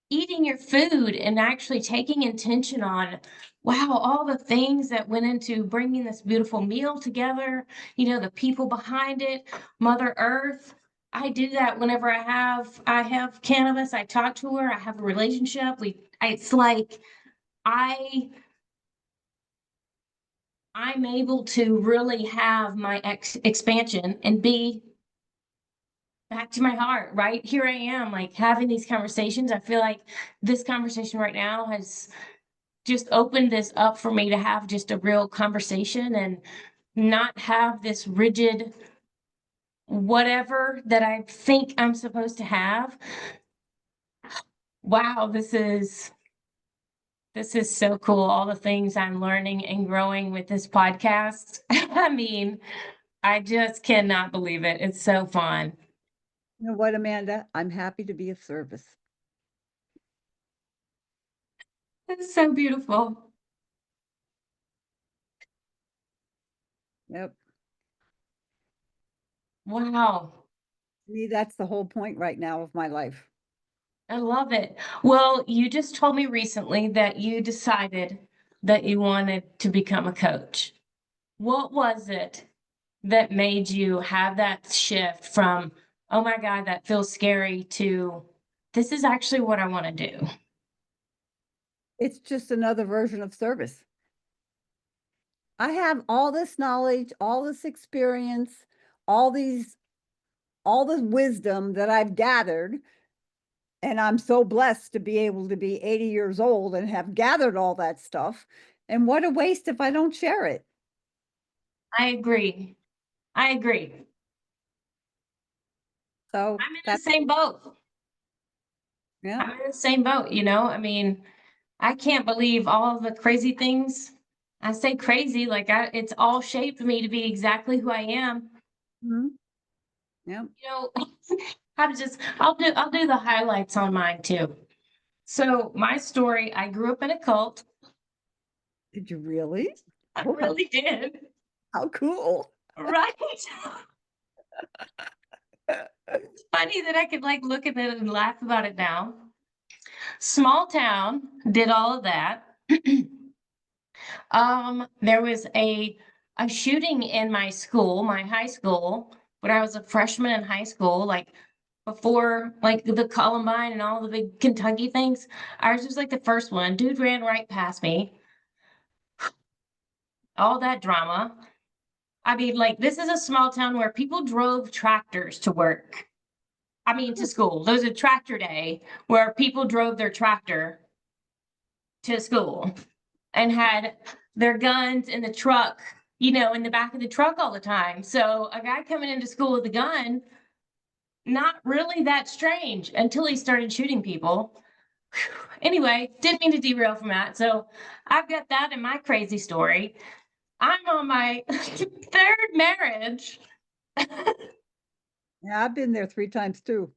eating your food and actually taking intention on, wow, all the things that went into bringing this beautiful meal together, the people behind it, Mother Earth. I do that whenever I have cannabis. I talk to her. I have a relationship. It's like I I'm able to really have my expansion and be back to my heart, right? Here I am, like having these conversations. I feel like this conversation right now has just opened this up for me to have just a real conversation and not have this rigid whatever that I think I'm supposed to have. Wow, this is so cool. All the things I'm learning and growing with this podcast. I mean, I just cannot believe it. It's so fun. You know what, Amanda? I'm happy to be of service. It's so beautiful. Yep. Wow. To me, that's the whole point right now of my life. I love it. Well, you just told me recently that you decided that you wanted to become a coach. What was it that made you have that shift from, oh my God, that feels scary to this is actually what I want to do? It's just another version of service. I have all this knowledge, all this experience, all these, all the wisdom that I've gathered. And I'm so blessed to be able to be 80 years old and have gathered all that stuff. And what a waste if I don't share it. I agree. I agree. So I'm in the that's, same boat. yeah. I'm in the same boat. I mean, I can't believe all of the crazy things. I say crazy, like it's all shaped me to be exactly who I am. Mhm. Yeah. You know, I'll do the highlights on mine too. So my story, I grew up in a cult. Did you really? I Wow, really did. how cool. Right. It's funny that I could like look at it and laugh about it now. Small town, did all of that. There was a shooting in my school, my high school, when I was a freshman in high school, like before like the Columbine and all the big Kentucky things. Ours was like the first one. Dude ran right past me. All that drama. I mean, like, this is a small town where people drove tractors to work. I mean, to school. There was a tractor day where people drove their tractor to school and had their guns in the truck, you know, in the back of the truck all the time. So a guy coming into school with a gun, not really that strange until he started shooting people. Anyway, didn't mean to derail from that. So I've got that in my crazy story. I'm on my third marriage. Yeah, I've been there 3 times too.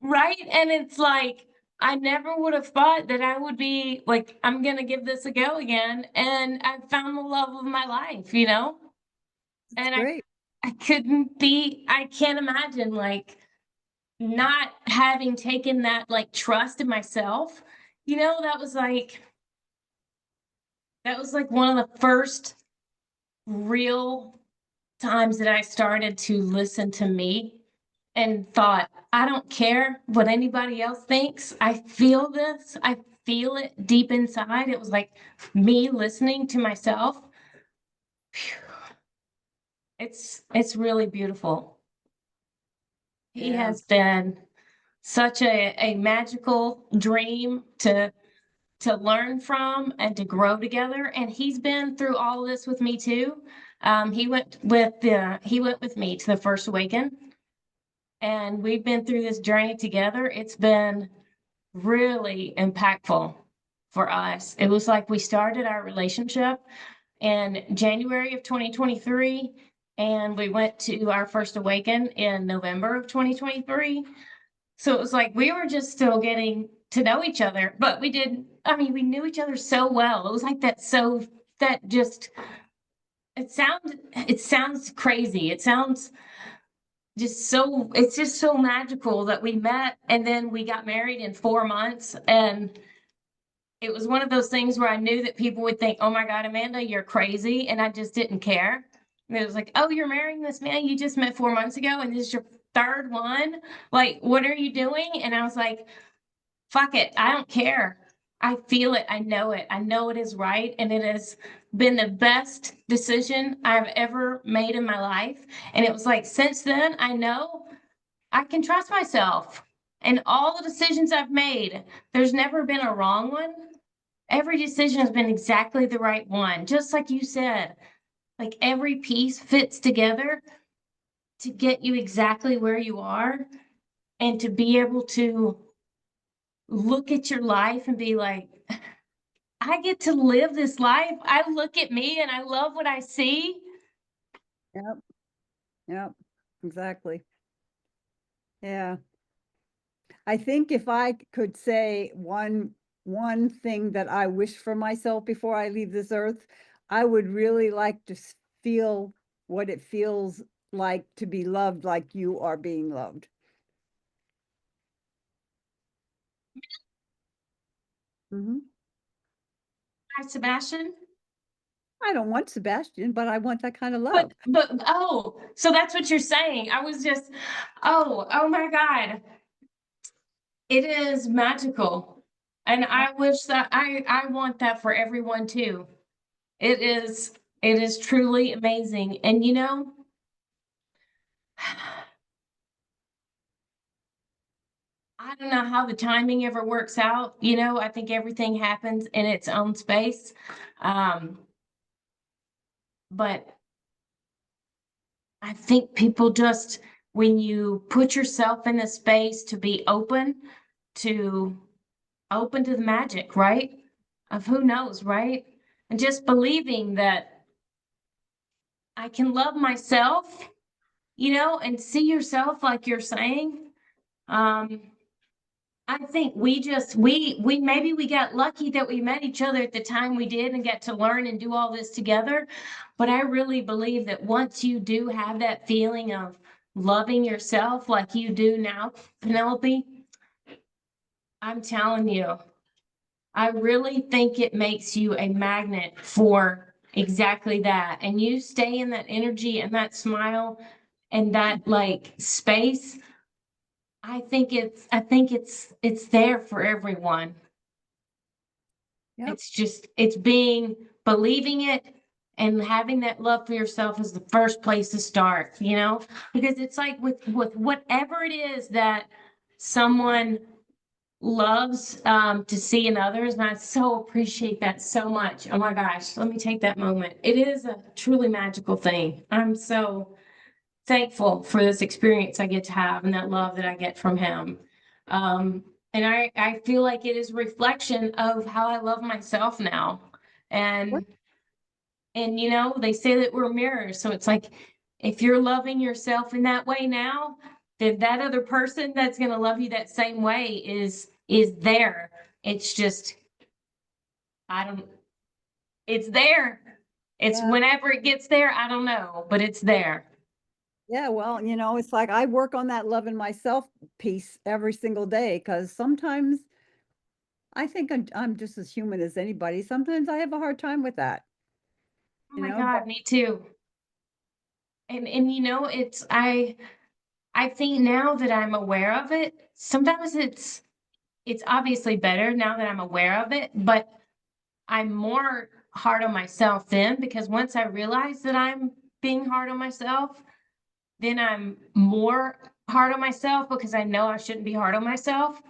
Right? And it's like, I never would have thought that I would be like, I'm going to give this a go again. And I found the love of my life, you know? It's And great. I can't imagine like not having taken that like trust in myself. You know, that was like one of the first real times that I started to listen to me and thought, I don't care what anybody else thinks. I feel this. I feel it deep inside. It was like me listening to myself. It's really beautiful. He Yeah. has been such a magical dream to learn from and to grow together. And he's been through all of this with me too. He went with me to the first Awaken, and we've been through this journey together. It's been really impactful for us. It was like we started our relationship in January of 2023, and we went to our first Awaken in November of 2023. So it was like we were just still getting to know each other, but I mean, we knew each other so well. It was like that just, it sounds crazy. It sounds it's just so magical that we met and then we got married in 4 months. And it was one of those things where I knew that people would think, oh my God, Amanda, you're crazy. And I just didn't care. And it was like, oh, you're marrying this man you just met 4 months ago, and this is your third one. Like, what are you doing? And I was like, fuck it. I don't care. I feel it. I know it. I know it is right. And it has been the best decision I've ever made in my life. And it was like, since then, I know I can trust myself. And all the decisions I've made, there's never been a wrong one. Every decision has been exactly the right one. Just like you said, like every piece fits together to get you exactly where you are and to be able to look at your life and be like, I get to live this life. I look at me and I love what I see. Yep. Yep. Exactly. Yeah. I think if I could say one thing that I wish for myself before I leave this earth, I would really like to feel what it feels like to be loved like you are being loved. Mhm. Hi, Sebastian. I don't want Sebastian, but I want that kind of love. Oh, so that's what you're saying. I was just, oh my God. It is magical. And Yeah. I wish that I want that for everyone too. It is truly amazing. And you know, I don't know how the timing ever works out. You know, I think everything happens in its own space. Um, but I think people just, when you put yourself in the space to be to open to the magic, right? Of who knows, right? And just believing that I can love myself, you know, and see yourself like you're saying. Um, I think we maybe we got lucky that we met each other at the time we did and get to learn and do all this together. But I really believe that once you do have that feeling of loving yourself like you do now, Penelope, I'm telling you, I really think it makes you a magnet for exactly that. And you stay in that energy and that smile and that like space. I think it's there for everyone. Yep. It's just it's being believing it and having that love for yourself is the first place to start, you know, because it's like with whatever it is that someone loves to see in others, and I so appreciate that so much. Oh my gosh, let me take that moment. It is a truly magical thing. I'm so thankful for this experience I get to have and that love that I get from him. Um, and I feel like it is a reflection of how I love myself now. What? And you know, they say that we're mirrors. So it's like if you're loving yourself in that way now, then that other person that's going to love you that same way is there. It's just I don't it's there. It's Yeah. whenever it gets there, I don't know, but it's there. Yeah, well, it's like I work on that loving myself piece every single day because sometimes I think I'm just as human as anybody. Sometimes I have a hard time with that, Oh my but God, me too. And you know, it's I think now that I'm aware of it, sometimes it's obviously better now that I'm aware of it, but I'm more hard on myself then because once I realize that I'm being hard on myself, then I'm more hard on myself because I know I shouldn't be hard on myself.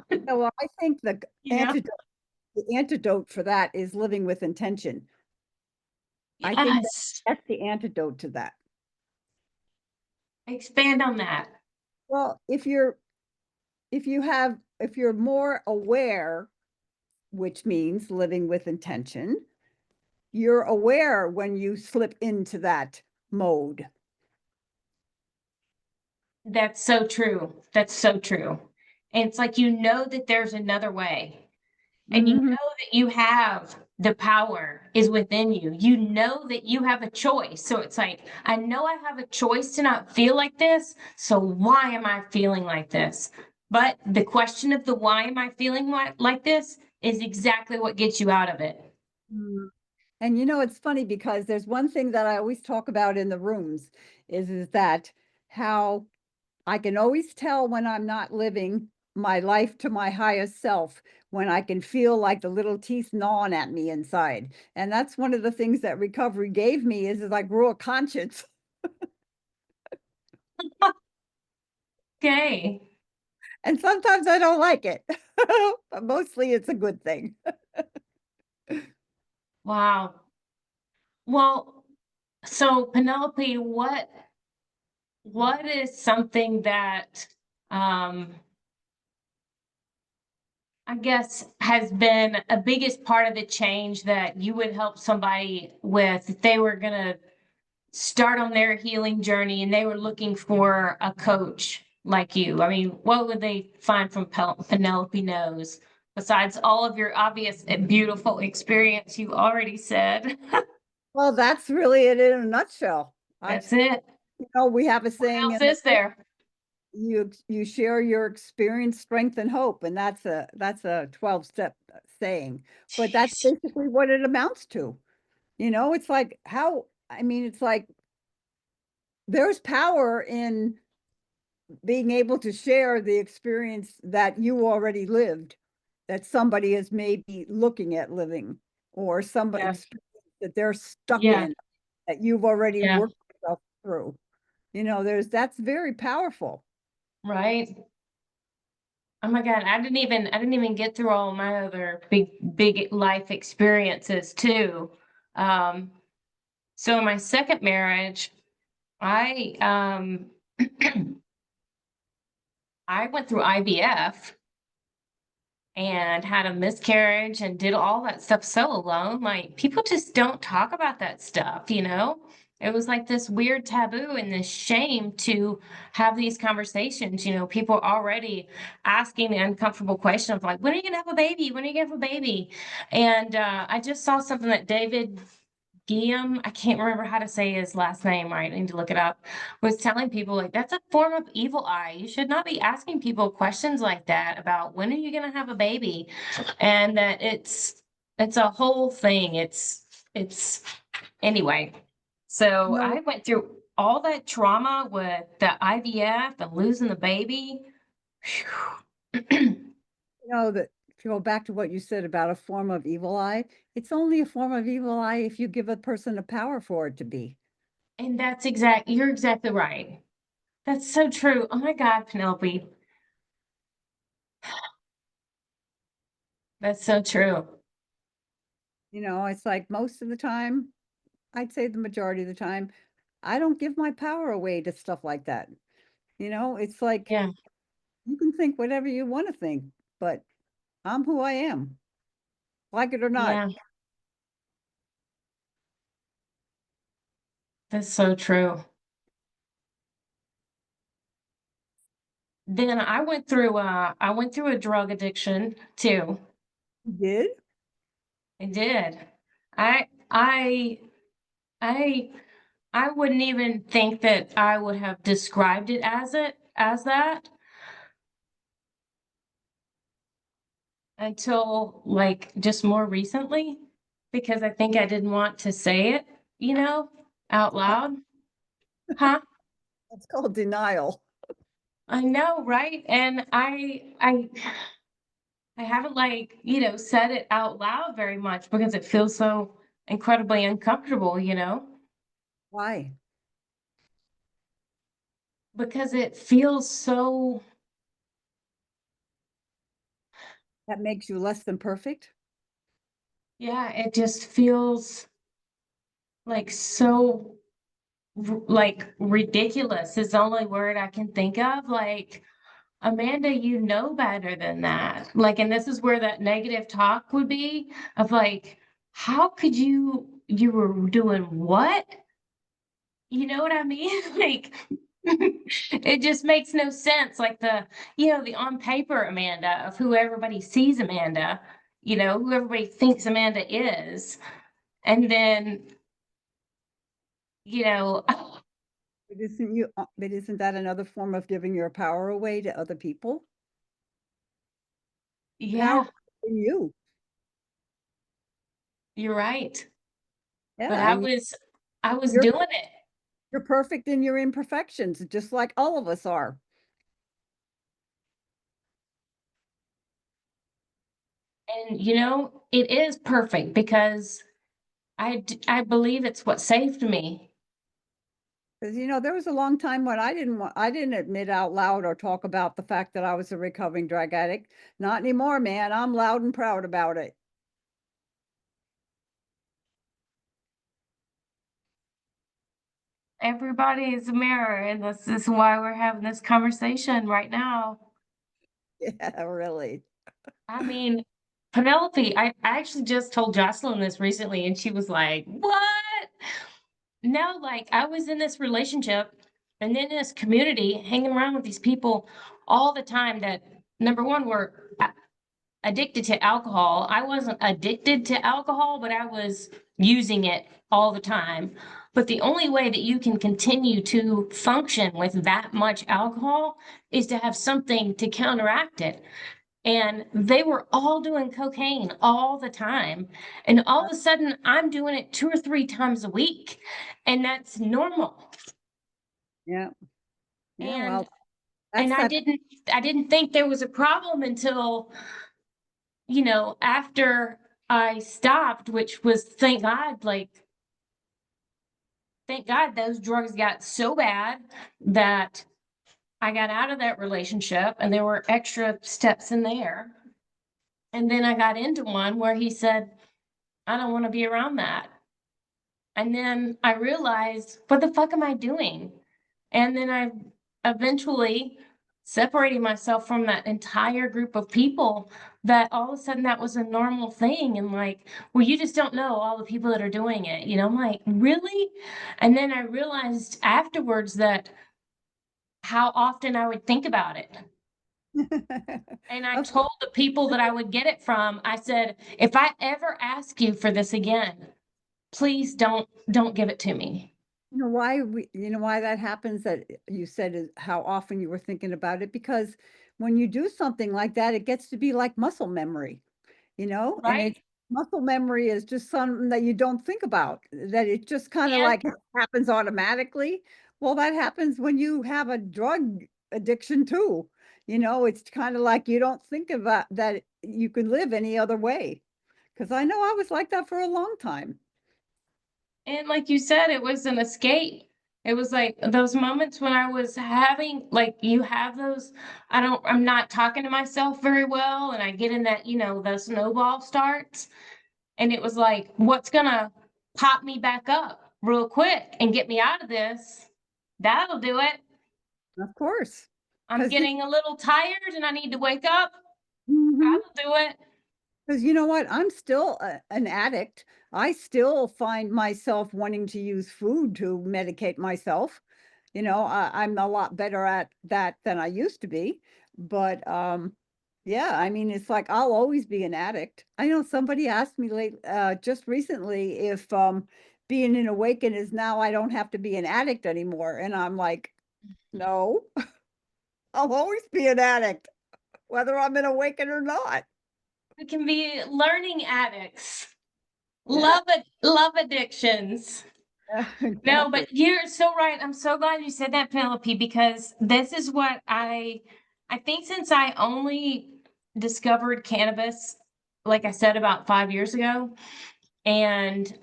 yeah, well, I think You know? the antidote for that is living with intention. I think Yes. that's the antidote to that. Expand on that. Well, if you're more aware, which means living with intention, you're aware when you slip into that mode. That's so true. That's so true. And it's like you know that there's another way. And you know Mhm. that you have the power is within you. You know that you have a choice. So it's like, I know I have a choice to not feel like this. So why am I feeling like this? But the question of the why am I feeling like this is exactly what gets you out of it. Mm. And it's funny because there's one thing that I always talk about in the rooms is that how I can always tell when I'm not living my life to my highest self, when I can feel like the little teeth gnawing at me inside. And that's one of the things that recovery gave me is I grew a conscience. Okay. And sometimes I don't like it, but mostly it's a good thing. Wow. Well, so Penelope, what is something that um I guess has been a biggest part of the change that you would help somebody with if they were going to start on their healing journey and they were looking for a coach like you? I mean, what would they find from Penelope Knows besides all of your obvious and beautiful experience you already said? Well, that's really it in a nutshell. That's it. We have a What saying else in the is there? you share your experience, strength, and hope, and that's a 12-step saying. But that's Jeez. basically what it amounts to. It's like it's like there's power in being able to share the experience that you already lived, that somebody is maybe looking at living, or some Yeah. experience that they're stuck Yeah. in that you've already Yeah. worked yourself through. That's very powerful. Right. Oh my God, I didn't even get through all my other big life experiences too. Um, so in my second marriage, I I went through IVF and had a miscarriage and did all that stuff so alone. Like people just don't talk about that stuff, you know? It was like this weird taboo and this shame to have these conversations. You know, people are already asking the uncomfortable question of like, when are you gonna have a baby? When are you gonna have a baby? And I just saw something that David Guillaume, I can't remember how to say his last name right. I need to look it up. Was telling people like that's a form of evil eye. You should not be asking people questions like that about when are you going to have a baby, and that it's a whole thing. It's anyway. So No, I went through all that trauma with the IVF and losing the baby. Phew. that to go back to what you said about a form of evil eye, it's only a form of evil eye if you give a person the power for it to be. And you're exactly right. That's so true. Oh my God, Penelope. That's so true. It's like most of the time, I'd say the majority of the time, I don't give my power away to stuff like that. It's like Yeah. you can think whatever you want to think, but I'm who I am, like it or not. Yeah. That's so true. Then I went through a drug addiction too. You did? I did. I I I I wouldn't even think that I would have described it as that until like just more recently because I think I didn't want to say it, out loud. Huh? That's called denial. I know, right? And I haven't like, said it out loud very much because it feels so incredibly uncomfortable. Why? Because it feels so, That makes you less than perfect? yeah, it just feels like so like ridiculous is the only word I can think of. Like, Amanda, you know better than that. Like, and this is where that negative talk would be of like, how could you were doing what? You know what I mean? Like, it just makes no sense. Like the on paper Amanda of who everybody sees Amanda, who everybody thinks Amanda is. And then, you know, But isn't that another form of giving your power away to other people? Power yeah, in you. you're right. But Yeah, I and was I was you're doing it. you're perfect in your imperfections, just like all of us are. And it is perfect because I believe it's what saved me. Because there was a long time when I didn't admit out loud or talk about the fact that I was a recovering drug addict. Not anymore, man. I'm loud and proud about it. Everybody is a mirror, and this is why we're having this conversation right now. Yeah, really. I mean, Penelope, I actually just told Jocelyn this recently, and she was like, "What?" No, like I was in this relationship and then in this community, hanging around with these people all the time that number one were addicted to alcohol. I wasn't addicted to alcohol, but I was using it all the time. But the only way that you can continue to function with that much alcohol is to have something to counteract it. And they were all doing cocaine all the time. And all of a sudden, I'm doing it 2 or 3 times a week. And that's normal. Yeah. Yeah. And Well, and that's that. I didn't think there was a problem until after I stopped, which was thank God those drugs got so bad that I got out of that relationship and there were extra steps in there. And then I got into one where he said, I don't want to be around that. And then I realized, what the fuck am I doing? And then I eventually separated myself from that entire group of people that all of a sudden that was a normal thing. And like, well, you just don't know all the people that are doing it. I'm like, really? And then I realized afterwards that how often I would think about it. And I Of course. told the people that I would get it from, I said, if I ever ask you for this again, please don't give it to me. You know why that happens that you said is how often you were thinking about it because when you do something like that, it gets to be like muscle memory. And Right? muscle memory is just something that you don't think about, that it just kind of And like happens automatically. Well, that happens when you have a drug addiction too. It's kind of like you don't think about that you can live any other way. Because I know I was like that for a long time. And like you said, it was an escape. It was like those moments when I was having, like, you have those, I'm not talking to myself very well, and I get in that, the snowball starts. And it was like, what's gonna pop me back up real quick and get me out of this? That'll do it. Of course. I'm Because you, getting a little tired and I need to wake up. mhm. That'll do it. Because you know what? I'm still an addict. I still find myself wanting to use food to medicate myself. I'm a lot better at that than I used to be. But yeah, I mean, it's like I'll always be an addict. I know somebody asked me just recently if being an Awaken is now I don't have to be an addict anymore. And I'm like, no, I'll always be an addict, whether I'm an Awaken or not. We can be learning addicts. Yeah, Love it, love addictions. No, exactly. but you're so right. I'm so glad you said that, Penelope, because this is what I think since I only discovered cannabis, like I said, about 5 years ago, and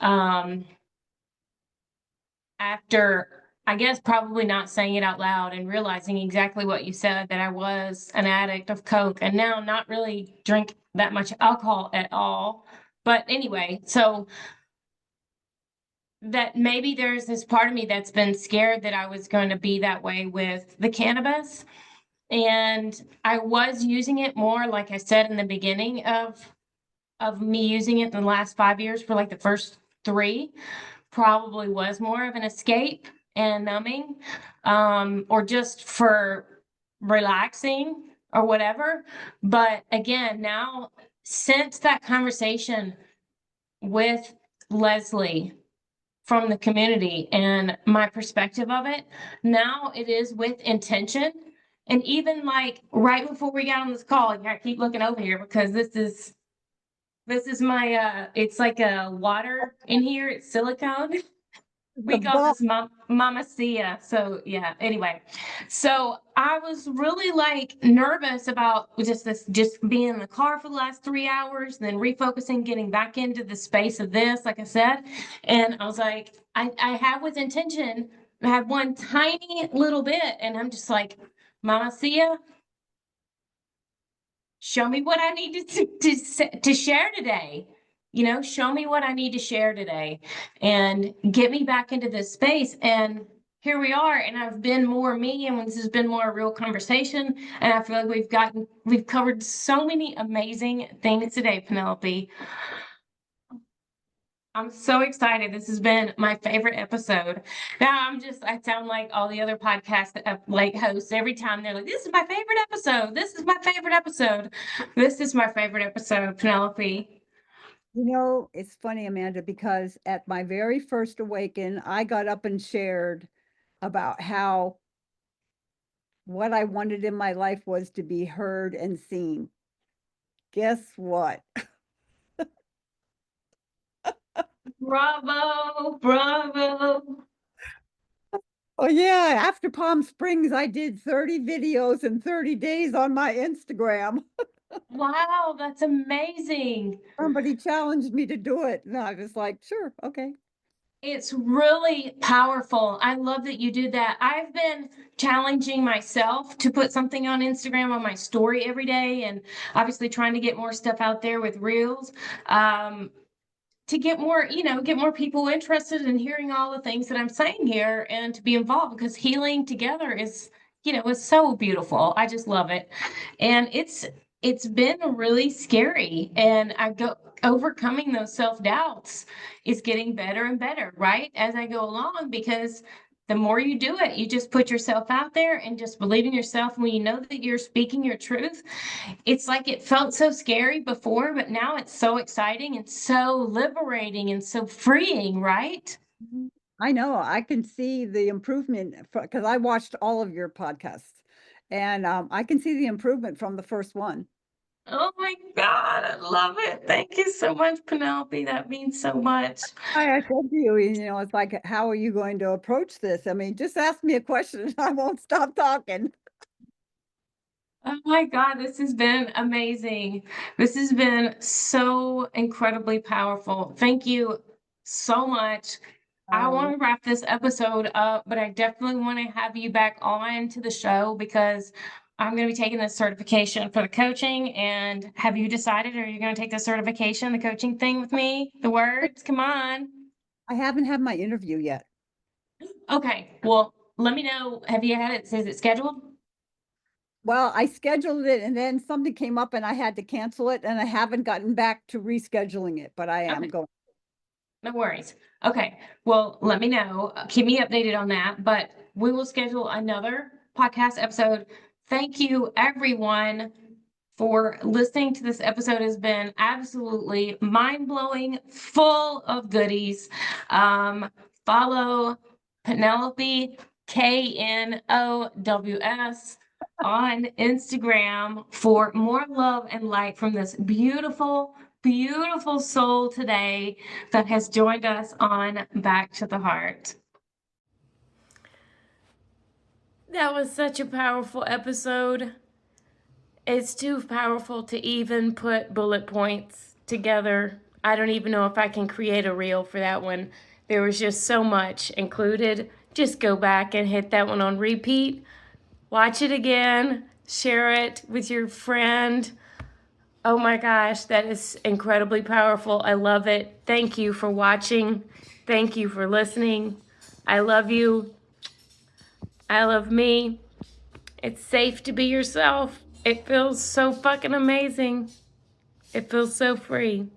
after I guess probably not saying it out loud and realizing exactly what you said, that I was an addict of Coke and now not really drink that much alcohol at all. But anyway, so that maybe there's this part of me that's been scared that I was going to be that way with the cannabis. And I was using it more, like I said in the beginning of me using it in the last 5 years. For like the first three, probably was more of an escape and numbing, or just for relaxing or whatever. But again, now, since that conversation with Leslie from the community and my perspective of it, now it is with intention. And even like right before we got on this call, I keep looking over here because this is my it's like a water in here, it's silicone. The We call ball, this Mama Sia. So yeah, anyway. So I was really like nervous about just being in the car for the last 3 hours, then refocusing, getting back into the space of this, like I said. And I was like, I have with intention, I have one tiny little bit, and I'm just like, Mama Sia, show me what I need to share today. Show me what I need to share today and get me back into this space. And here we are. And I've been more me, and this has been more a real conversation. And I feel like we've covered so many amazing things today, Penelope. I'm so excited. This has been my favorite episode. Now I sound like all the other podcast like hosts. Every time they're like, this is my favorite episode. This is my favorite episode. This is my favorite episode, Penelope. it's funny, Amanda, because at my very first Awaken, I got up and shared about how what I wanted in my life was to be heard and seen. Guess what? Bravo, bravo. Oh yeah, after Palm Springs, I did 30 videos in 30 days on my Instagram. Wow, that's amazing. Somebody challenged me to do it, and I was like, sure, okay. It's really powerful. I love that you do that. I've been challenging myself to put something on Instagram on my story every day, and obviously trying to get more stuff out there with reels. Um, to get more people interested in hearing all the things that I'm saying here and to be involved, because healing together is so beautiful. I just love it. And it's been really scary, and I go overcoming those self-doubts is getting better and better, right? As I go along, because the more you do it, you just put yourself out there and just believe in yourself. When you know that you're speaking your truth, it's like it felt so scary before, but now it's so exciting and so liberating and so freeing, right? Mhm. I know, I can see the improvement because I watched all of your podcasts, and I can see the improvement from the first one. Oh my God, I love it. Thank you so much, Penelope. That means so much. I said to you, it's like, how are you going to approach this? I mean, just ask me a question and I won't stop talking. Oh my God, this has been amazing. This has been so incredibly powerful. Thank you so much. I want Um, to wrap this episode up, but I definitely want to have you back on to the show because I'm going to be taking this certification for the coaching. And have you decided, are you going to take the certification, the coaching thing with me? The words, come on. I haven't had my interview yet. Okay, well, let me know. Have you had it? Is it scheduled? Well, I scheduled it and then something came up and I had to cancel it and I haven't gotten back to rescheduling it, but I am Okay. going. No worries. Okay. Well, let me know. Keep me updated on that, but we will schedule another podcast episode. Thank you, everyone, for listening to this episode. Has been absolutely mind-blowing, full of goodies. Follow Penelope, Knows, on Instagram for more love and light from this beautiful, beautiful soul today that has joined us on Back to the Heart. That was such a powerful episode. It's too powerful to even put bullet points together. I don't even know if I can create a reel for that one. There was just so much included. Just go back and hit that one on repeat. Watch it again. Share it with your friend. Oh my gosh, that is incredibly powerful. I love it. Thank you for watching. Thank you for listening. I love you. I love me. It's safe to be yourself. It feels so fucking amazing. It feels so free.